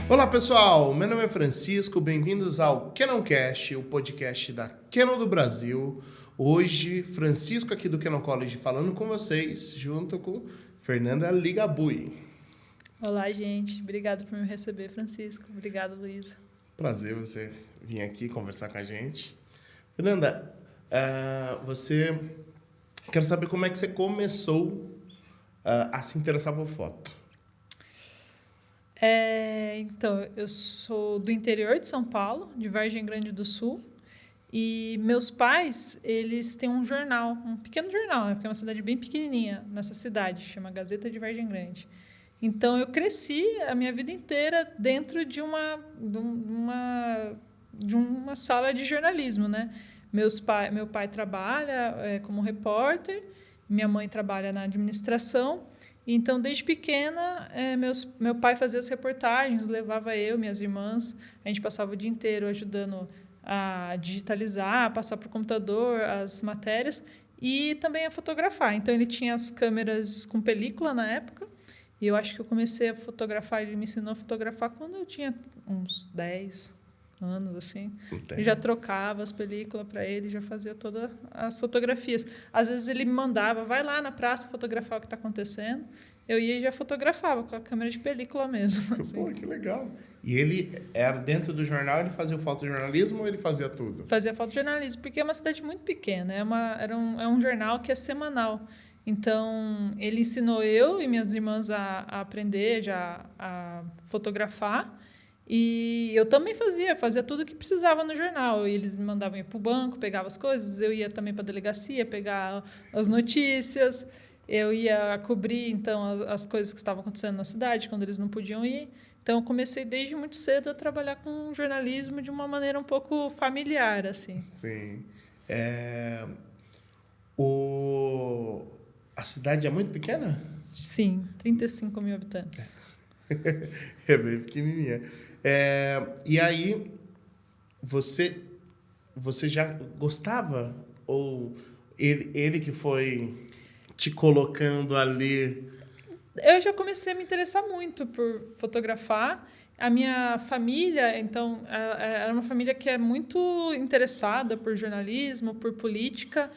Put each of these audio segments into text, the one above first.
Olá pessoal, meu nome é Francisco, bem-vindos ao Canoncast, o podcast da Canon do Brasil. Hoje, Francisco aqui do Canon College falando com vocês, junto com Fernanda Ligabui. Olá, gente. Obrigado por me receber, Francisco. Obrigada, Luísa. Prazer você vir aqui conversar com a gente. Fernanda, quero saber como é que você começou a se interessar por foto. Então, eu sou do interior de São Paulo, de Vargem Grande do Sul, e meus pais, eles têm um jornal, um pequeno jornal, né? Porque é uma cidade bem pequenininha nessa cidade, chama Gazeta de Vargem Grande. Então, eu cresci a minha vida inteira dentro de uma sala de jornalismo, né? Meu pai trabalha como repórter, minha mãe trabalha na administração. Então, desde pequena, meu pai fazia as reportagens, levava eu, minhas irmãs, a gente passava o dia inteiro ajudando a digitalizar, a passar para o computador as matérias e também a fotografar. Então, ele tinha as câmeras com película na época, e eu acho que eu comecei a fotografar, ele me ensinou a fotografar quando eu tinha uns 10 anos, assim. Eu já trocava as películas para ele, já fazia todas as fotografias. Às vezes ele me mandava, vai lá na praça fotografar o que está acontecendo. Eu ia e já fotografava com a câmera de película mesmo. Assim. Pô, que legal. E ele era dentro do jornal, ele fazia o fotojornalismo ou ele fazia tudo? Fazia fotojornalismo, porque é uma cidade muito pequena. É um jornal que é semanal. Então, ele ensinou eu e minhas irmãs a aprender já a fotografar. E eu também fazia tudo o que precisava no jornal. E eles me mandavam ir para o banco, pegava as coisas, eu ia também para a delegacia pegar as notícias, eu ia cobrir então as coisas que estavam acontecendo na cidade quando eles não podiam ir. Então eu comecei desde muito cedo a trabalhar com jornalismo de uma maneira um pouco familiar, assim. Sim. A cidade é muito pequena? Sim, 35 mil habitantes. É bem pequenininha. E aí, você já gostava? Ou ele que foi te colocando ali? Eu já comecei a me interessar muito por fotografar. A minha família, então, era uma família que é muito interessada por jornalismo, por política.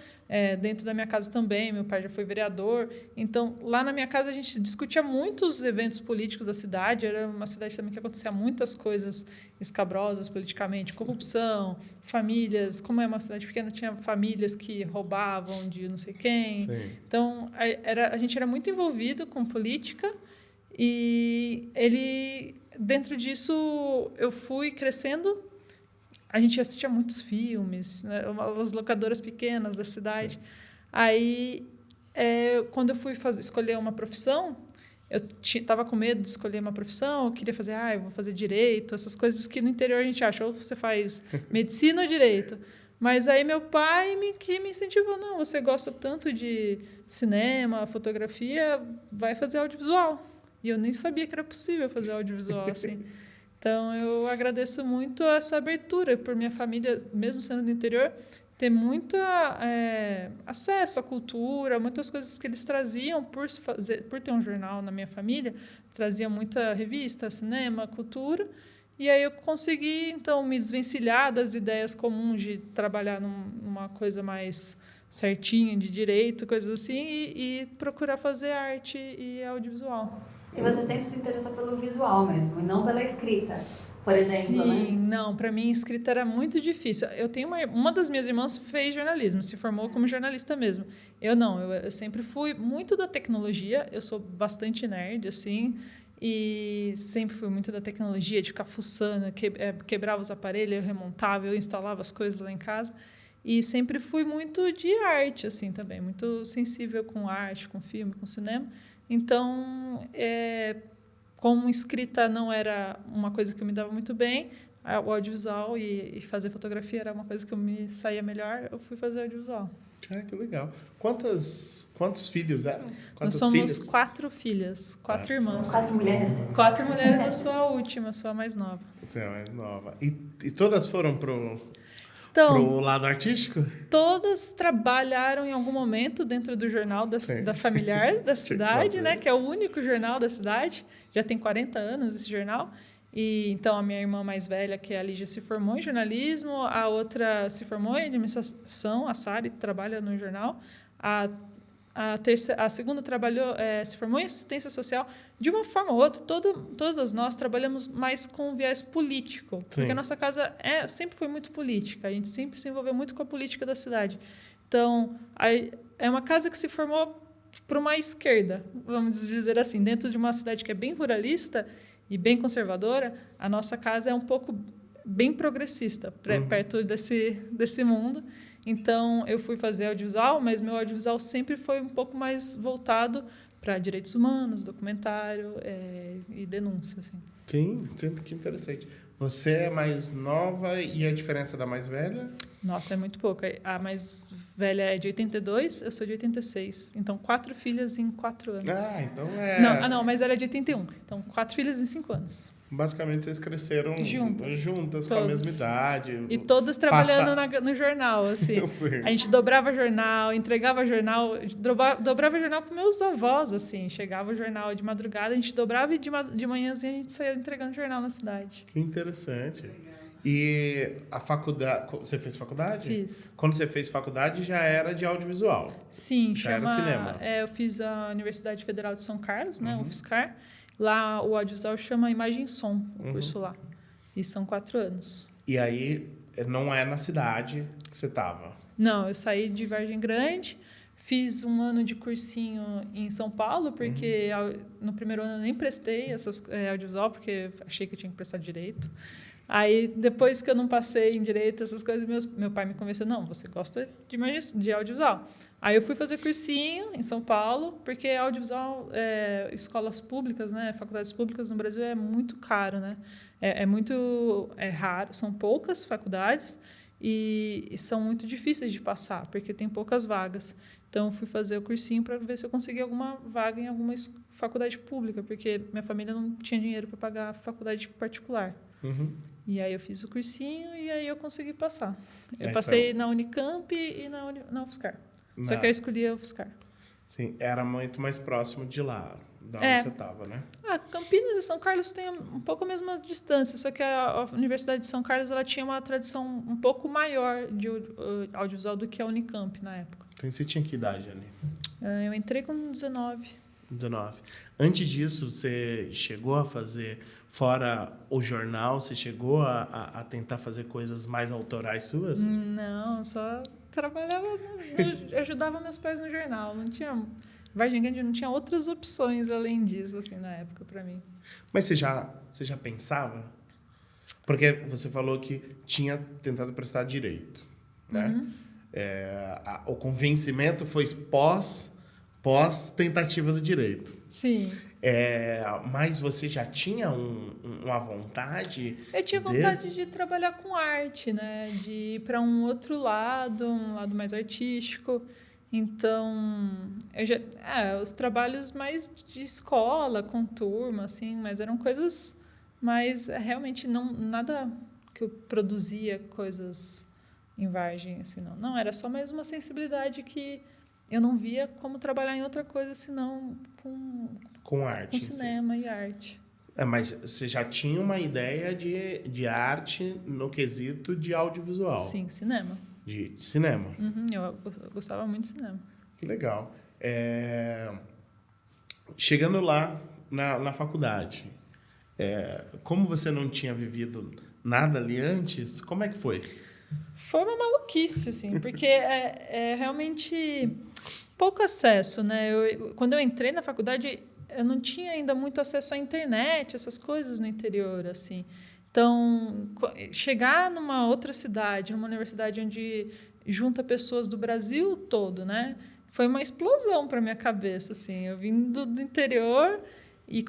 Dentro da minha casa também, meu pai já foi vereador. Então, lá na minha casa, a gente discutia muitos eventos políticos da cidade. Era uma cidade também que acontecia muitas coisas escabrosas politicamente. Corrupção, famílias. Como é uma cidade pequena, tinha famílias que roubavam de não sei quem. Sim. Então, a gente era muito envolvido com política. E dentro disso, eu fui crescendo. A gente assistia muitos filmes, né? As locadoras pequenas da cidade. Sim. Aí, quando eu fui escolher uma profissão, eu estava com medo de escolher uma profissão, eu queria fazer, eu vou fazer direito, essas coisas que no interior a gente acha, ou você faz medicina ou direito. Mas aí meu pai que me incentivou, não, você gosta tanto de cinema, fotografia, vai fazer audiovisual. E eu nem sabia que era possível fazer audiovisual assim. Então, eu agradeço muito essa abertura por minha família, mesmo sendo do interior, ter muito acesso à cultura, muitas coisas que eles traziam por ter um jornal na minha família, trazia muita revista, cinema, cultura, e aí eu consegui, então, me desvencilhar das ideias comuns de trabalhar numa coisa mais certinha, de direito, coisas assim, e procurar fazer arte e audiovisual. E você sempre se interessou pelo visual mesmo, e não pela escrita, por exemplo, né? Sim, não, para mim escrita era muito difícil. Eu tenho uma das minhas irmãs fez jornalismo, se formou como jornalista mesmo. Eu não, eu sempre fui muito da tecnologia, eu sou bastante nerd, assim, e sempre fui muito da tecnologia, de ficar fuçando, quebrava os aparelhos, eu remontava, eu instalava as coisas lá em casa. E sempre fui muito de arte, assim, também, muito sensível com arte, com filme, com cinema. Então, como escrita não era uma coisa que eu me dava muito bem, o audiovisual e fazer fotografia era uma coisa que eu me saía melhor, eu fui fazer audiovisual. Que legal. Quantos filhos eram? Nós somos 4 filhas, 4 irmãs. 4 mulheres? 4 mulheres, eu sou a última, sou a mais nova. Você é a mais nova. E todas foram pro lado artístico? Todas trabalharam em algum momento dentro do jornal da familiar da cidade, né? Que é o único jornal da cidade. Já tem 40 anos esse jornal. E então a minha irmã mais velha, que é a Lígia, se formou em jornalismo, a outra se formou em administração, a Sari trabalha no jornal, a segunda se formou em assistência social. De uma forma ou outra, todas nós trabalhamos mais com viés político, Sim. porque a nossa casa sempre foi muito política, a gente sempre se envolveu muito com a política da cidade. Então, é uma casa que se formou para uma esquerda, vamos dizer assim, dentro de uma cidade que é bem ruralista e bem conservadora, a nossa casa é um pouco bem progressista, perto desse mundo. Então, eu fui fazer audiovisual, mas meu audiovisual sempre foi um pouco mais voltado para direitos humanos, documentário e denúncia. Assim. Sim, que interessante. Você é mais nova e a diferença da mais velha? Nossa, é muito pouco. A mais velha é de 82, eu sou de 86. Então, 4 filhas em 4 anos. Ah, então é... Não, a mais velha é de 81. Então, 4 filhas em 5 anos. Basicamente, vocês cresceram juntas com a mesma idade. E todas trabalhando no jornal, assim. A gente dobrava jornal, entregava jornal, dobrava jornal com meus avós, assim. Chegava o jornal de madrugada, a gente dobrava e de manhãzinha a gente saía entregando jornal na cidade. Que interessante. E a faculdade... Você fez faculdade? Fiz. Quando você fez faculdade, já era de audiovisual? Sim. Já era cinema? Eu fiz a Universidade Federal de São Carlos, né, UFSCar. Lá o audiovisual chama Imagem e Som, o curso lá. E são 4 anos. E aí, não é na cidade que você estava? Não, eu saí de Vargem Grande, fiz um ano de cursinho em São Paulo, porque no primeiro ano eu nem prestei audiovisual, porque achei que eu tinha que prestar direito. Aí, depois que eu não passei em direito, essas coisas, meu pai me convenceu, não, você gosta de audiovisual. Aí eu fui fazer cursinho em São Paulo, porque audiovisual, escolas públicas, né, faculdades públicas no Brasil é muito caro, né? É raro, são poucas faculdades e são muito difíceis de passar, porque tem poucas vagas. Então, eu fui fazer o cursinho para ver se eu conseguia alguma vaga em alguma faculdade pública, porque minha família não tinha dinheiro para pagar faculdade particular. E aí eu fiz o cursinho e aí eu consegui passar. Eu passei na Unicamp e na UFSCar. Só que eu escolhi a UFSCar. Sim, era muito mais próximo de lá, da onde você estava, né? Campinas e São Carlos têm um pouco a mesma distância, só que a Universidade de São Carlos ela tinha uma tradição um pouco maior de audiovisual do que a Unicamp na época. Então você tinha que idade ali? Eu entrei com 19. 19. Antes disso, você chegou a fazer, fora o jornal, você chegou a tentar fazer coisas mais autorais suas? Não, só trabalhava, eu ajudava meus pais no jornal, não tinha... Vargem Grande não tinha outras opções além disso, assim, na época, para mim. Mas você já pensava? Porque você falou que tinha tentado prestar direito, né? O convencimento foi pós tentativa do direito. Sim. Mas você já tinha uma vontade? Eu tinha vontade de trabalhar com arte, né? De ir para um outro lado, um lado mais artístico. Então, os trabalhos mais de escola, com turma, assim, mas eram coisas mais, realmente, nada que eu produzia coisas em Vargem, assim, não. Não, era só mais uma sensibilidade que eu não via como trabalhar em outra coisa, senão com arte. Com cinema e arte. Mas você já tinha uma ideia de arte no quesito de audiovisual? Sim, cinema. De cinema? Eu gostava muito de cinema. Que legal. Chegando lá na faculdade, como você não tinha vivido nada ali antes, como é que foi? Foi uma maluquice, assim, porque é realmente pouco acesso, né? Quando eu entrei na faculdade, eu não tinha ainda muito acesso à internet, essas coisas no interior, assim. Então, chegar numa outra cidade, numa universidade onde junta pessoas do Brasil todo, né? Foi uma explosão para minha cabeça, assim. Eu vim do interior e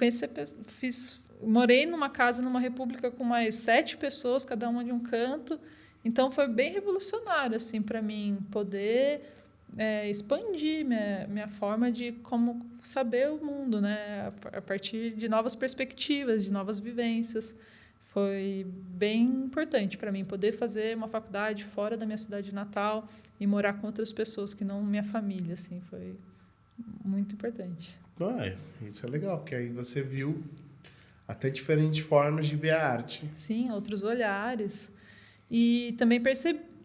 morei numa casa, numa república com mais 7 pessoas, cada uma de um canto. Então, foi bem revolucionário, assim, para mim, poder expandir minha forma de como saber o mundo, né? A partir de novas perspectivas, de novas vivências. Foi bem importante para mim poder fazer uma faculdade fora da minha cidade natal e morar com outras pessoas que não minha família, assim, foi muito importante. Isso é legal, porque aí você viu Até diferentes formas de ver a arte. Sim, outros olhares. E também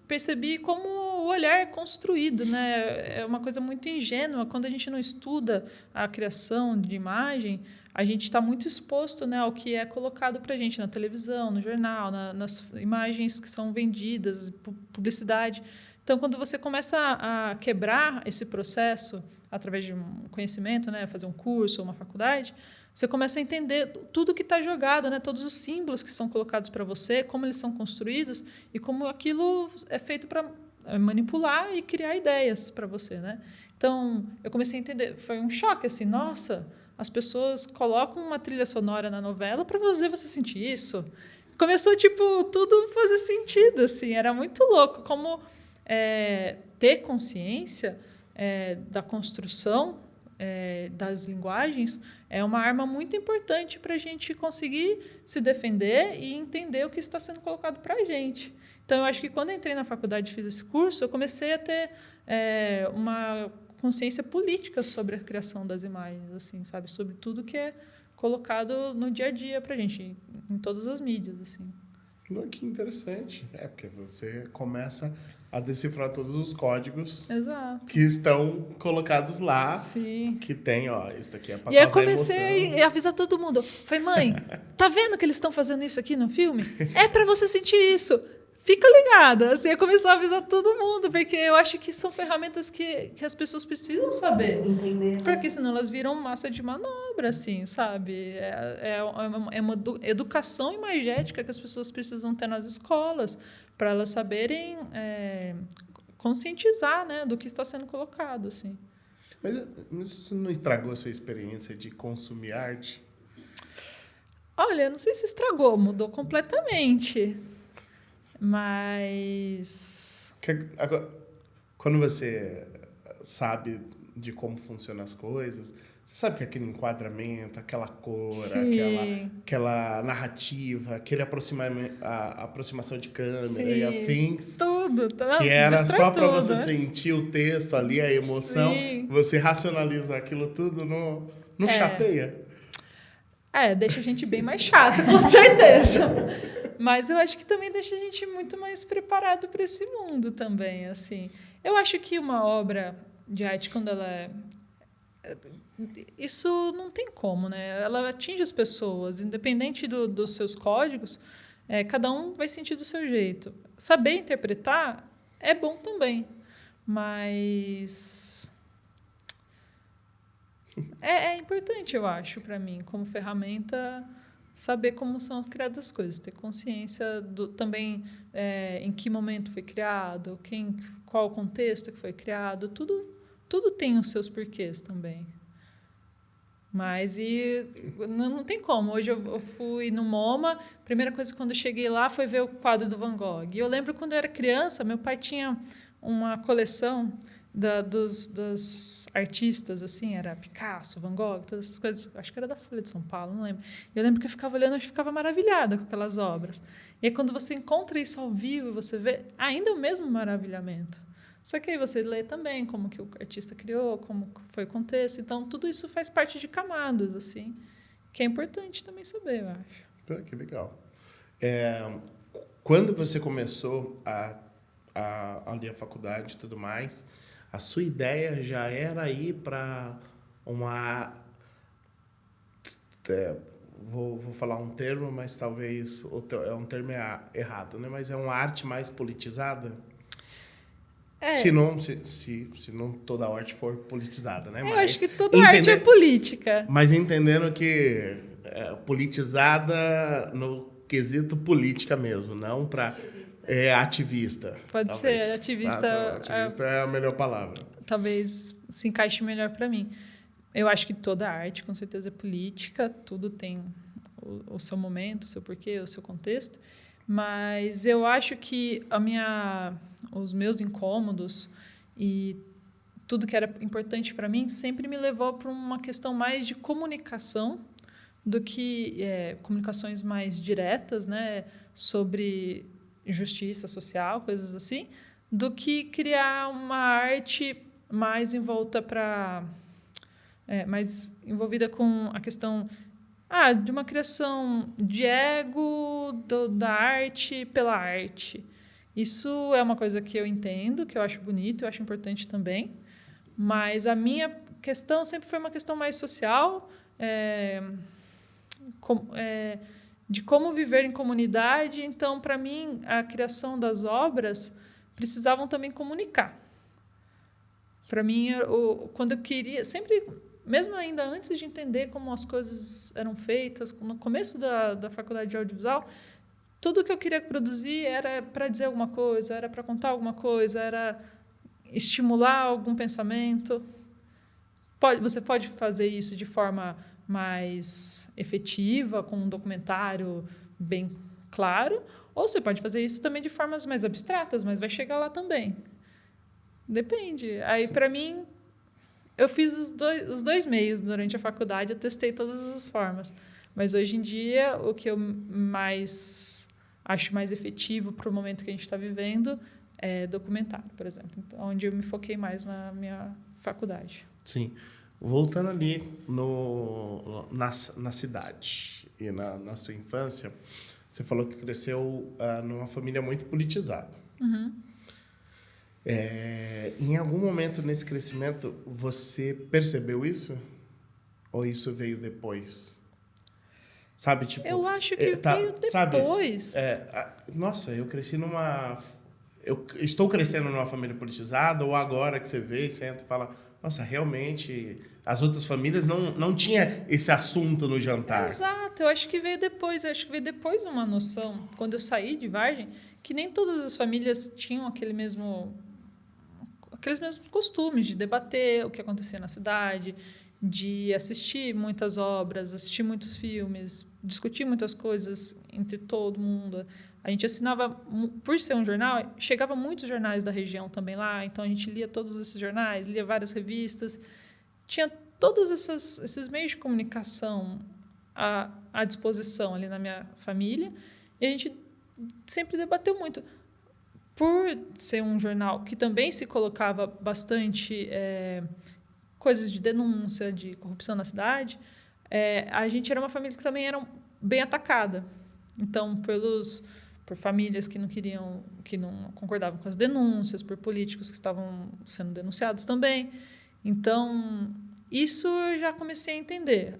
percebi como o olhar é construído, né? É uma coisa muito ingênua. Quando a gente não estuda a criação de imagem, a gente está muito exposto, né, ao que é colocado para a gente na televisão, no jornal, nas imagens que são vendidas, publicidade. Então, quando você começa a quebrar esse processo através de um conhecimento, né, fazer um curso ou uma faculdade, você começa a entender tudo que está jogado, né, todos os símbolos que são colocados para você, como eles são construídos e como aquilo é feito para manipular e criar ideias para você, né? Então, eu comecei a entender, foi um choque assim, nossa, as pessoas colocam uma trilha sonora na novela para fazer você sentir isso. Começou tipo tudo fazer sentido, assim, era muito louco como ter consciência da construção das linguagens é uma arma muito importante para a gente conseguir se defender e entender o que está sendo colocado para a gente. Então, eu acho que quando eu entrei na faculdade e fiz esse curso, eu comecei a ter uma consciência política sobre a criação das imagens, assim, sabe? Sobre tudo que é colocado no dia a dia para a gente, em todas as mídias, assim. Que interessante. Porque você começa a decifrar todos os códigos Exato. que estão colocados lá. Sim. Que tem, ó, isso daqui é para E aí eu causar comecei emoção. a avisar todo mundo. Falei, mãe, tá vendo que eles estão fazendo isso aqui no filme? É para você sentir isso. Fica ligada. Assim, eu comecei a avisar todo mundo, porque eu acho que são ferramentas que as pessoas precisam saber. Entender, né? Porque senão elas viram massa de manobra, assim, sabe? É uma educação imagética que as pessoas precisam ter nas escolas, para elas saberem conscientizar, né, do que está sendo colocado, assim. Mas isso não estragou a sua experiência de consumir arte? Olha, não sei se estragou, mudou completamente. Mas... Agora, quando você sabe de como funcionam as coisas, você sabe que aquele enquadramento, aquela cor, aquela narrativa, aquele a aproximação de câmera e afins, tudo. Nossa, que era só para você né? sentir o texto ali, a emoção, você racionaliza aquilo tudo, não chateia? Deixa a gente bem mais chato, com certeza. Mas eu acho que também deixa a gente muito mais preparado para esse mundo também, assim. Eu acho que uma obra de arte, quando ela é... Isso não tem como, né? Ela atinge as pessoas, independente dos seus códigos, cada um vai sentir do seu jeito. Saber interpretar é bom também, mas... É importante, eu acho, para mim, como ferramenta, saber como são criadas as coisas, ter consciência também em que momento foi criado, qual o contexto que foi criado, tudo tem os seus porquês também. Mas não tem como. Hoje eu fui no MoMA, a primeira coisa quando eu cheguei lá foi ver o quadro do Van Gogh. E eu lembro quando eu era criança, meu pai tinha uma coleção dos artistas, assim, era Picasso, Van Gogh, todas essas coisas, acho que era da Folha de São Paulo, não lembro. E eu lembro que eu ficava olhando, eu ficava maravilhada com aquelas obras. E aí, quando você encontra isso ao vivo, você vê ainda o mesmo maravilhamento. Só que aí você lê também como que o artista criou, como foi o contexto. Então, tudo isso faz parte de camadas, assim, que é importante também saber, eu acho. Que legal. Quando você começou ali a faculdade e tudo mais, a sua ideia já era ir para uma... Vou falar um termo, mas talvez é um termo errado, né? Mas é uma arte mais politizada? Se não toda arte for politizada, né? Eu acho que toda arte é política. Mas entendendo que politizada no quesito política mesmo, não para... ativista. Pode talvez. ser, ativista. Ativista é a melhor palavra. Talvez se encaixe melhor para mim. Eu acho que toda arte, com certeza, é política, tudo tem o seu momento, o seu porquê, o seu contexto, mas eu acho que os meus incômodos e tudo que era importante para mim sempre me levou para uma questão mais de comunicação do que comunicações mais diretas, né, sobre justiça social, coisas assim, do que criar uma arte mais envolta mais envolvida com a questão de uma criação de ego da arte pela arte. Isso é uma coisa que eu entendo, que eu acho bonito, eu acho importante também. Mas a minha questão sempre foi uma questão mais social, de como viver em comunidade. Então, para mim, a criação das obras precisavam também comunicar. Para mim, quando eu queria... Sempre, mesmo ainda antes de entender como as coisas eram feitas, no começo da faculdade de audiovisual, tudo que eu queria produzir era para dizer alguma coisa, era para contar alguma coisa, era estimular algum pensamento. Você pode fazer isso de forma mais efetiva, com um documentário bem claro, ou você pode fazer isso também de formas mais abstratas, mas vai chegar lá também. Depende. Aí, para mim, eu fiz os dois meios durante a faculdade, eu testei todas as formas. Mas, hoje em dia, o que eu acho mais efetivo para o momento que a gente está vivendo é documentário, por exemplo, então, onde eu me foquei mais na minha faculdade. Sim. Voltando ali na cidade e na sua infância, você falou que cresceu numa família muito politizada. Uhum. Em algum momento nesse crescimento, você percebeu isso? Ou isso veio depois? Sabe, tipo... Eu acho que veio depois. Nossa, eu cresci eu estou crescendo numa família politizada, ou agora que você vê, senta e fala, nossa, realmente, as outras famílias não tinha esse assunto no jantar. Exato, eu acho que veio depois. Eu acho que veio depois uma noção, quando eu saí de Vargem, que nem todas as famílias tinham aqueles mesmos costumes de debater o que acontecia na cidade, de assistir muitas obras, assistir muitos filmes, discutir muitas coisas entre todo mundo. A gente assinava, por ser um jornal, chegava muitos jornais da região também lá, então a gente lia todos esses jornais, lia várias revistas, tinha todos esses meios de comunicação à disposição ali na minha família, e a gente sempre debateu muito. Por ser um jornal que também se colocava bastante coisas de denúncia, de corrupção na cidade, a gente era uma família que também era bem atacada. Então, por famílias que não concordavam com as denúncias, por políticos que estavam sendo denunciados também. Então, isso eu já comecei a entender.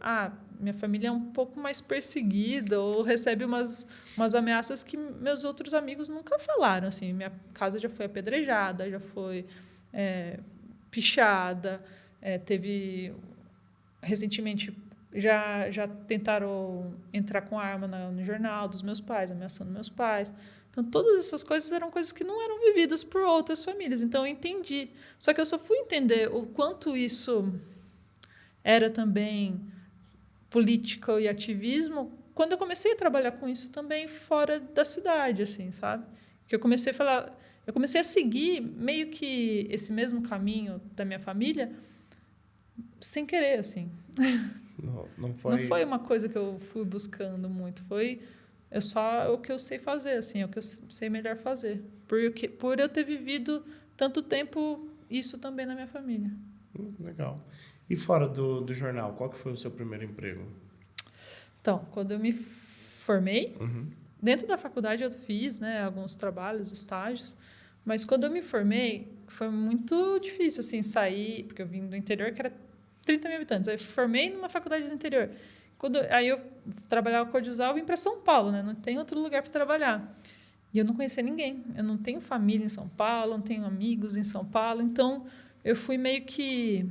Minha família é um pouco mais perseguida ou recebe umas ameaças que meus outros amigos nunca falaram. Assim, minha casa já foi apedrejada, já foi pichada, teve... Recentemente, já tentaram entrar com arma no jornal dos meus pais, ameaçando meus pais. Então, todas essas coisas eram coisas que não eram vividas por outras famílias. Então, eu entendi. Só que eu só fui entender o quanto isso era também política e ativismo quando eu comecei a trabalhar com isso também fora da cidade, assim, sabe? Que eu comecei a seguir meio que esse mesmo caminho da minha família sem querer, assim. Não foi uma coisa que eu fui buscando muito, foi só o que eu sei fazer, assim, é o que eu sei melhor fazer. Por eu ter vivido tanto tempo isso também na minha família. Legal. E fora do jornal, qual que foi o seu primeiro emprego? Então, quando eu me formei, dentro da faculdade eu fiz, né, alguns trabalhos, estágios, mas quando eu me formei, foi muito difícil, assim, sair, porque eu vim do interior, que era 30 mil habitantes. Aí eu formei numa faculdade do interior. Aí eu trabalhava com audiovisual e vim para São Paulo, né? Não tem outro lugar para trabalhar. E eu não conhecia ninguém. Eu não tenho família em São Paulo, não tenho amigos em São Paulo. Então, eu fui meio que...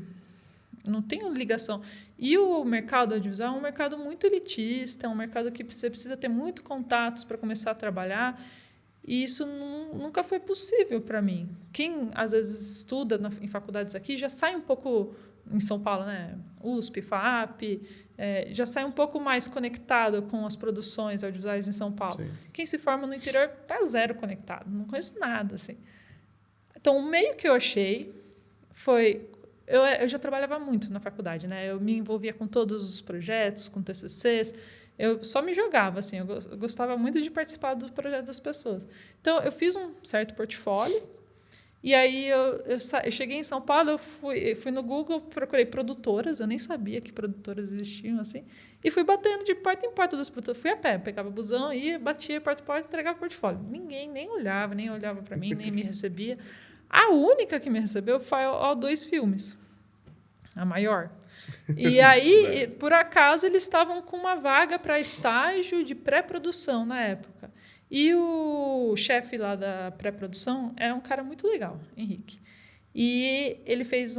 Não tenho ligação. E o mercado audiovisual é um mercado muito elitista, é um mercado que você precisa ter muito contatos para começar a trabalhar. E isso nunca foi possível para mim. Quem, às vezes, estuda em faculdades aqui já sai um pouco... Em São Paulo, né? USP, FAAP, já sai um pouco mais conectado com as produções audiovisuais em São Paulo. Sim. Quem se forma no interior está zero conectado, não conhece nada. Assim. Então, o meio que eu achei foi... Eu já trabalhava muito na faculdade, né? Eu me envolvia com todos os projetos, com TCCs. Eu só me jogava, assim. Eu gostava muito de participar do projeto das pessoas. Então, eu fiz um certo portfólio E aí eu cheguei em São Paulo, eu fui no Google, procurei produtoras, eu nem sabia que produtoras existiam assim, e fui batendo de porta em porta das produtoras. Fui a pé, pegava busão, ia, batia porta em porta, entregava portfólio. Ninguém nem olhava para mim, nem me recebia. A única que me recebeu foi a O2 Filmes, a maior. E aí, por acaso, eles estavam com uma vaga para estágio de pré-produção na época. E o chefe lá da pré-produção era um cara muito legal, Henrique. E ele fez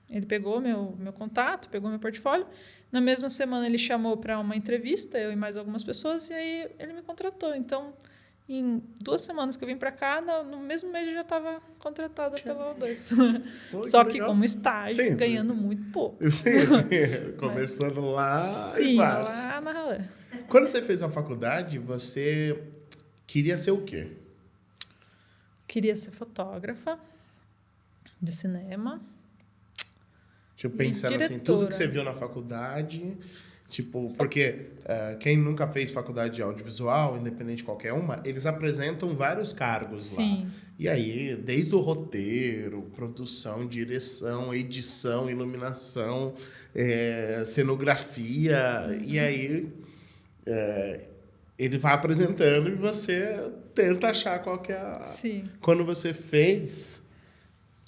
ele pegou meu contato, pegou meu portfólio. Na mesma semana, ele chamou para uma entrevista, eu e mais algumas pessoas, e aí ele me contratou. Então, em 2 semanas que eu vim para cá, no mesmo mês eu já estava contratada pela O2. Só que como estágio, sim, ganhando muito pouco. Sim, começando lá embaixo. Lá na ralé. Quando você fez a faculdade, você queria ser o quê? Queria ser fotógrafa de cinema. Tipo, pensando assim, tudo que você viu na faculdade... Tipo, porque quem nunca fez faculdade de audiovisual, independente de qualquer uma, eles apresentam vários cargos sim. lá. E aí, desde o roteiro, produção, direção, edição, iluminação, cenografia, e aí ele vai apresentando e você tenta achar qual que é a... Sim. Quando você fez,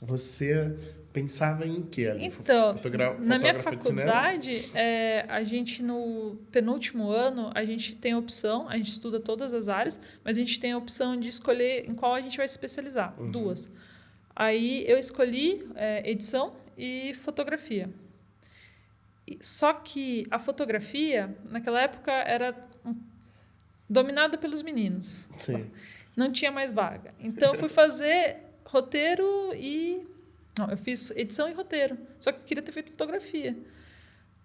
você... Pensava em quê ali? Então, na minha faculdade, a gente, no penúltimo ano, a gente tem a opção, a gente estuda todas as áreas, mas a gente tem a opção de escolher em qual a gente vai se especializar, 2. Aí eu escolhi edição e fotografia. Só que a fotografia, naquela época, era dominada pelos meninos. Sim. Não tinha mais vaga. Então, eu fui fazer roteiro e... Não, eu fiz edição e roteiro. Só que eu queria ter feito fotografia.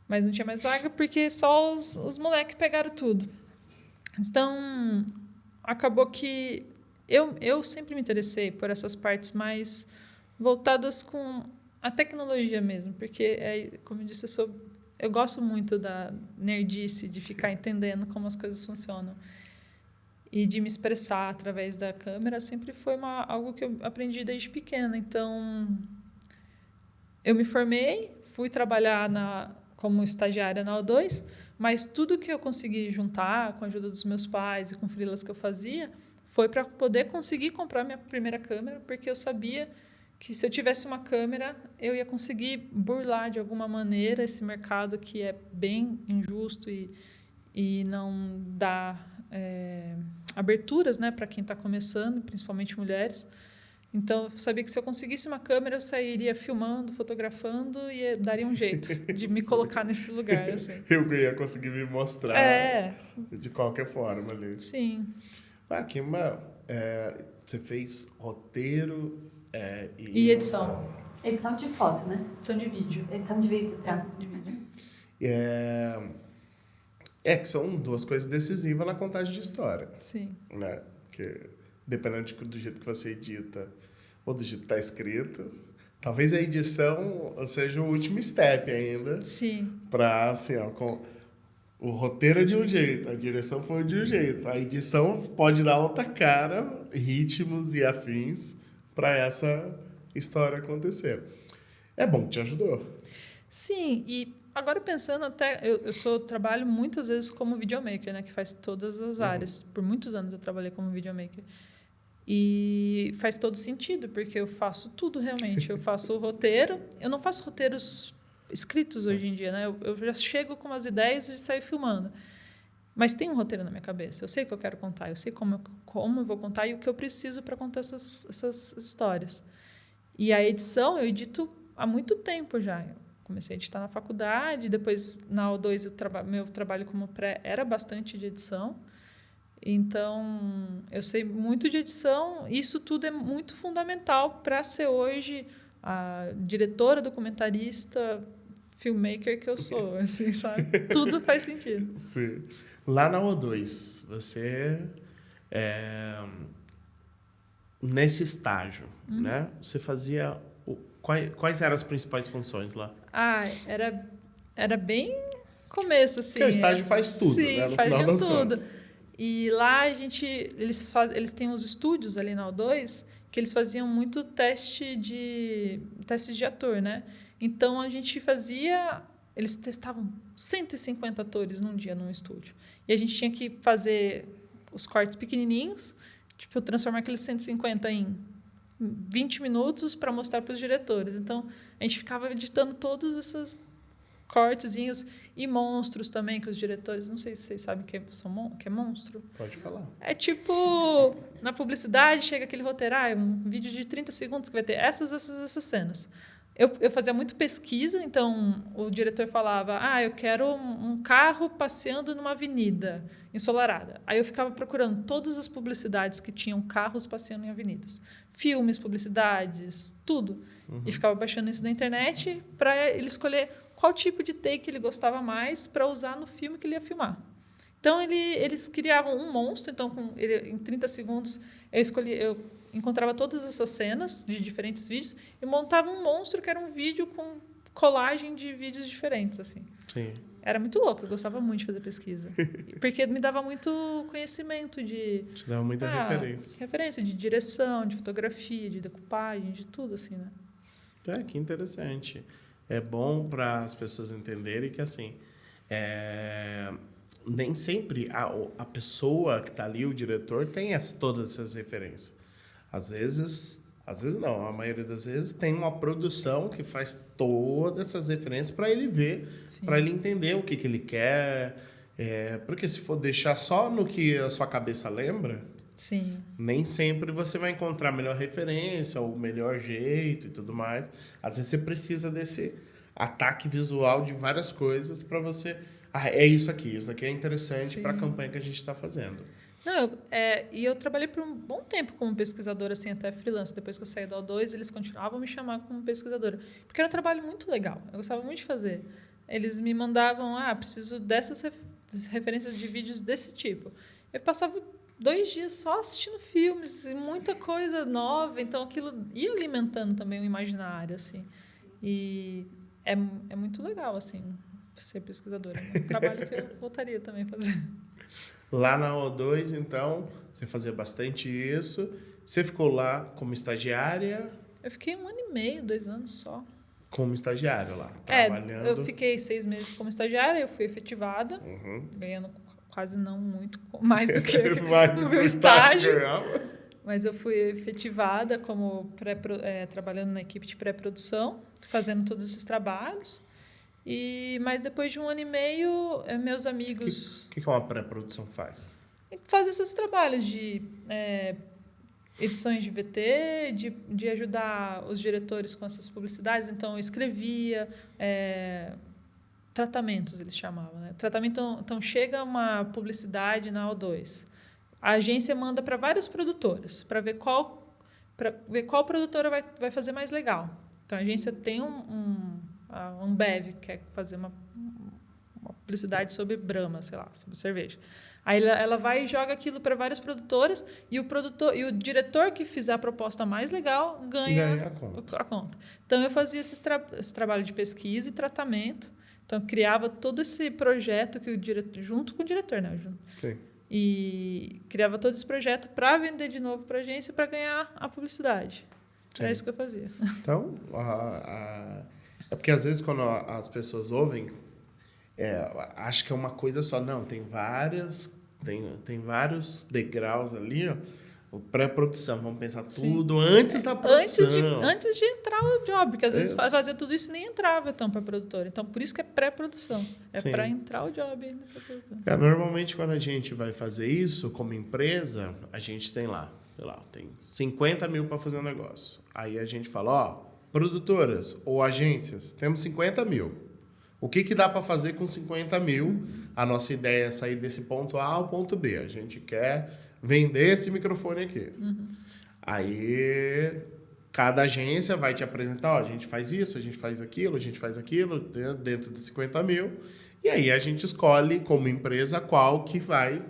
Mas não tinha mais vaga porque só os moleques pegaram tudo. Então, acabou que eu sempre me interessei por essas partes mais voltadas com a tecnologia mesmo. Porque, como eu disse, eu gosto muito da nerdice, de ficar entendendo como as coisas funcionam. E de me expressar através da câmera sempre foi algo que eu aprendi desde pequena. Então, eu me formei, fui trabalhar como estagiária na O2, mas tudo que eu consegui juntar com a ajuda dos meus pais e com freelas que eu fazia foi para poder conseguir comprar minha primeira câmera, porque eu sabia que se eu tivesse uma câmera, eu ia conseguir burlar de alguma maneira esse mercado que é bem injusto e não dá aberturas, né, para quem está começando, principalmente mulheres. Então, eu sabia que se eu conseguisse uma câmera, eu sairia filmando, fotografando e daria um jeito de me colocar nesse lugar. Assim. Eu ia conseguir me mostrar de qualquer forma ali. Sim. Kimba, você fez roteiro e edição. Edição de foto, né? Edição de vídeo. Edição de vídeo, tá. De vídeo. Que são 2 coisas decisivas na contagem de história. Sim. Né? Porque, dependendo do jeito que você edita ou do jeito que está escrito, talvez a edição seja o último step ainda. Sim. Para, assim, o roteiro é de um jeito, a direção foi de um jeito. A edição pode dar outra cara, ritmos e afins para essa história acontecer. É bom que te ajudou. Sim, e agora pensando até... Eu trabalho muitas vezes como videomaker, né? Que faz todas as áreas. Por muitos anos eu trabalhei como videomaker. E faz todo sentido, porque eu faço tudo realmente. Eu faço o roteiro. Eu não faço roteiros escritos hoje em dia, né? Eu já chego com umas ideias e saio filmando. Mas tem um roteiro na minha cabeça. Eu sei o que eu quero contar. Eu sei como eu vou contar e o que eu preciso para contar essas histórias. E a edição eu edito há muito tempo já. Eu comecei a editar na faculdade. Depois, na O2, meu trabalho como pré era bastante de edição. Então, eu sei muito de edição. Isso tudo é muito fundamental para ser hoje a diretora, documentarista, filmmaker que eu sou. Assim, sabe? Tudo faz sentido. Sim. Lá na O2, você... nesse estágio, né? Você fazia... Quais eram as principais funções lá? Era bem começo, assim. Porque o estágio faz tudo, sim, né? No faz final das tudo. contas. E lá eles têm os estúdios ali na O2 que eles faziam muito testes de ator, né? Então a gente eles testavam 150 atores num dia num estúdio. E a gente tinha que fazer os cortes pequenininhos, tipo transformar aqueles 150 em 20 minutos para mostrar para os diretores. Então a gente ficava editando todos esses cortezinhos e monstros também, que os diretores... Não sei se vocês sabem que é monstro. Pode falar. É tipo... Na publicidade, chega aquele roteiro, um vídeo de 30 segundos que vai ter essas cenas. Eu fazia muito pesquisa, então o diretor falava, eu quero um carro passeando numa avenida ensolarada. Aí eu ficava procurando todas as publicidades que tinham carros passeando em avenidas. Filmes, publicidades, tudo. E ficava baixando isso na internet para ele escolher qual tipo de take ele gostava mais para usar no filme que ele ia filmar. Então, eles criavam um monstro. Então, em 30 segundos, eu encontrava todas essas cenas de diferentes vídeos e montava um monstro que era um vídeo com colagem de vídeos diferentes. Assim. Sim. Era muito louco. Eu gostava muito de fazer pesquisa. Porque me dava muito conhecimento de... Te dava muita referência. Referência de direção, de fotografia, de decupagem, de tudo, assim, né? Que interessante. É bom para as pessoas entenderem que, assim, nem sempre a pessoa que está ali, o diretor, tem todas essas referências. Às vezes não, a maioria das vezes tem uma produção que faz todas essas referências para ele ver, para ele entender o que ele quer. Porque se for deixar só no que a sua cabeça lembra, sim, nem sempre você vai encontrar a melhor referência, ou o melhor jeito e tudo mais. Às vezes você precisa desse ataque visual de várias coisas para você... é isso aqui é interessante para a campanha que a gente está fazendo. Não, e eu trabalhei por um bom tempo como pesquisadora, assim, até freelance. Depois que eu saí da O2, eles continuavam a me chamar como pesquisadora. Porque era um trabalho muito legal. Eu gostava muito de fazer. Eles me mandavam, preciso dessas referências de vídeos desse tipo. Eu passava 2 dias só assistindo filmes e muita coisa nova. Então, aquilo ia alimentando também o imaginário, assim. E é muito legal, assim, ser pesquisadora. É um trabalho que eu voltaria também a fazer. Lá na O2, então, você fazia bastante isso. Você ficou lá como estagiária? Eu fiquei 1 ano e meio, 2 anos só. Como estagiária lá, trabalhando? Eu fiquei 6 meses como estagiária, eu fui efetivada, ganhando quase não muito, mais do que o meu estágio. Mas eu fui efetivada como trabalhando na equipe de pré-produção, fazendo todos esses trabalhos. Mas depois de 1 ano e meio, meus amigos... O que uma pré-produção faz? Faz esses trabalhos de edições de VT, de ajudar os diretores com essas publicidades. Então, eu escrevia tratamentos, eles chamavam. Né? Tratamento, então, chega uma publicidade na O2. A agência manda para várias produtoras, para ver qual produtora vai fazer mais legal. Então, a agência tem a Ambev quer fazer uma publicidade sobre Brahma, sei lá, sobre cerveja. Aí ela vai e joga aquilo para várias produtoras e o diretor que fizer a proposta mais legal ganha a conta. Então, eu fazia esse trabalho de pesquisa e tratamento. Então, eu criava todo esse projeto que junto com o diretor, né? Sim. E criava todo esse projeto para vender de novo para a agência para ganhar a publicidade. Sim. Era isso que eu fazia. Então, é porque às vezes quando as pessoas ouvem, acho que é uma coisa só. Não, tem vários degraus ali, ó. O pré-produção, vamos pensar tudo antes da produção. Antes de entrar o job, porque às vezes fazia tudo isso e nem entrava então para a produtora. Então, por isso que é pré-produção. É para entrar o job. Normalmente, quando a gente vai fazer isso como empresa, a gente tem lá, sei lá, tem 50 mil para fazer um negócio. Aí a gente fala, produtoras ou agências, temos 50 mil. O que dá para fazer com 50 mil? A nossa ideia é sair desse ponto A ao ponto B. A gente quer vender esse microfone aqui. Aí, cada agência vai te apresentar, a gente faz isso, a gente faz aquilo dentro de 50 mil. E aí, a gente escolhe, como empresa, qual que vai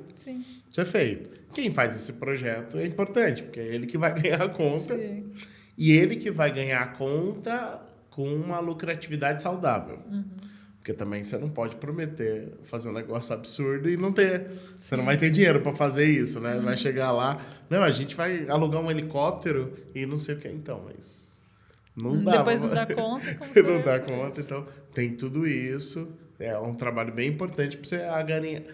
ser feito. Quem faz esse projeto é importante, porque é ele que vai ganhar a conta. Sim. E ele que vai ganhar a conta com uma lucratividade saudável. Porque Porque também você não pode prometer fazer um negócio absurdo e não ter. Você não vai ter dinheiro para fazer isso, né? Vai chegar lá, não, a gente vai alugar um helicóptero e não sei o que então, mas não dá. Depois não dá conta, como você não dá conta, então tem tudo isso. É um trabalho bem importante para você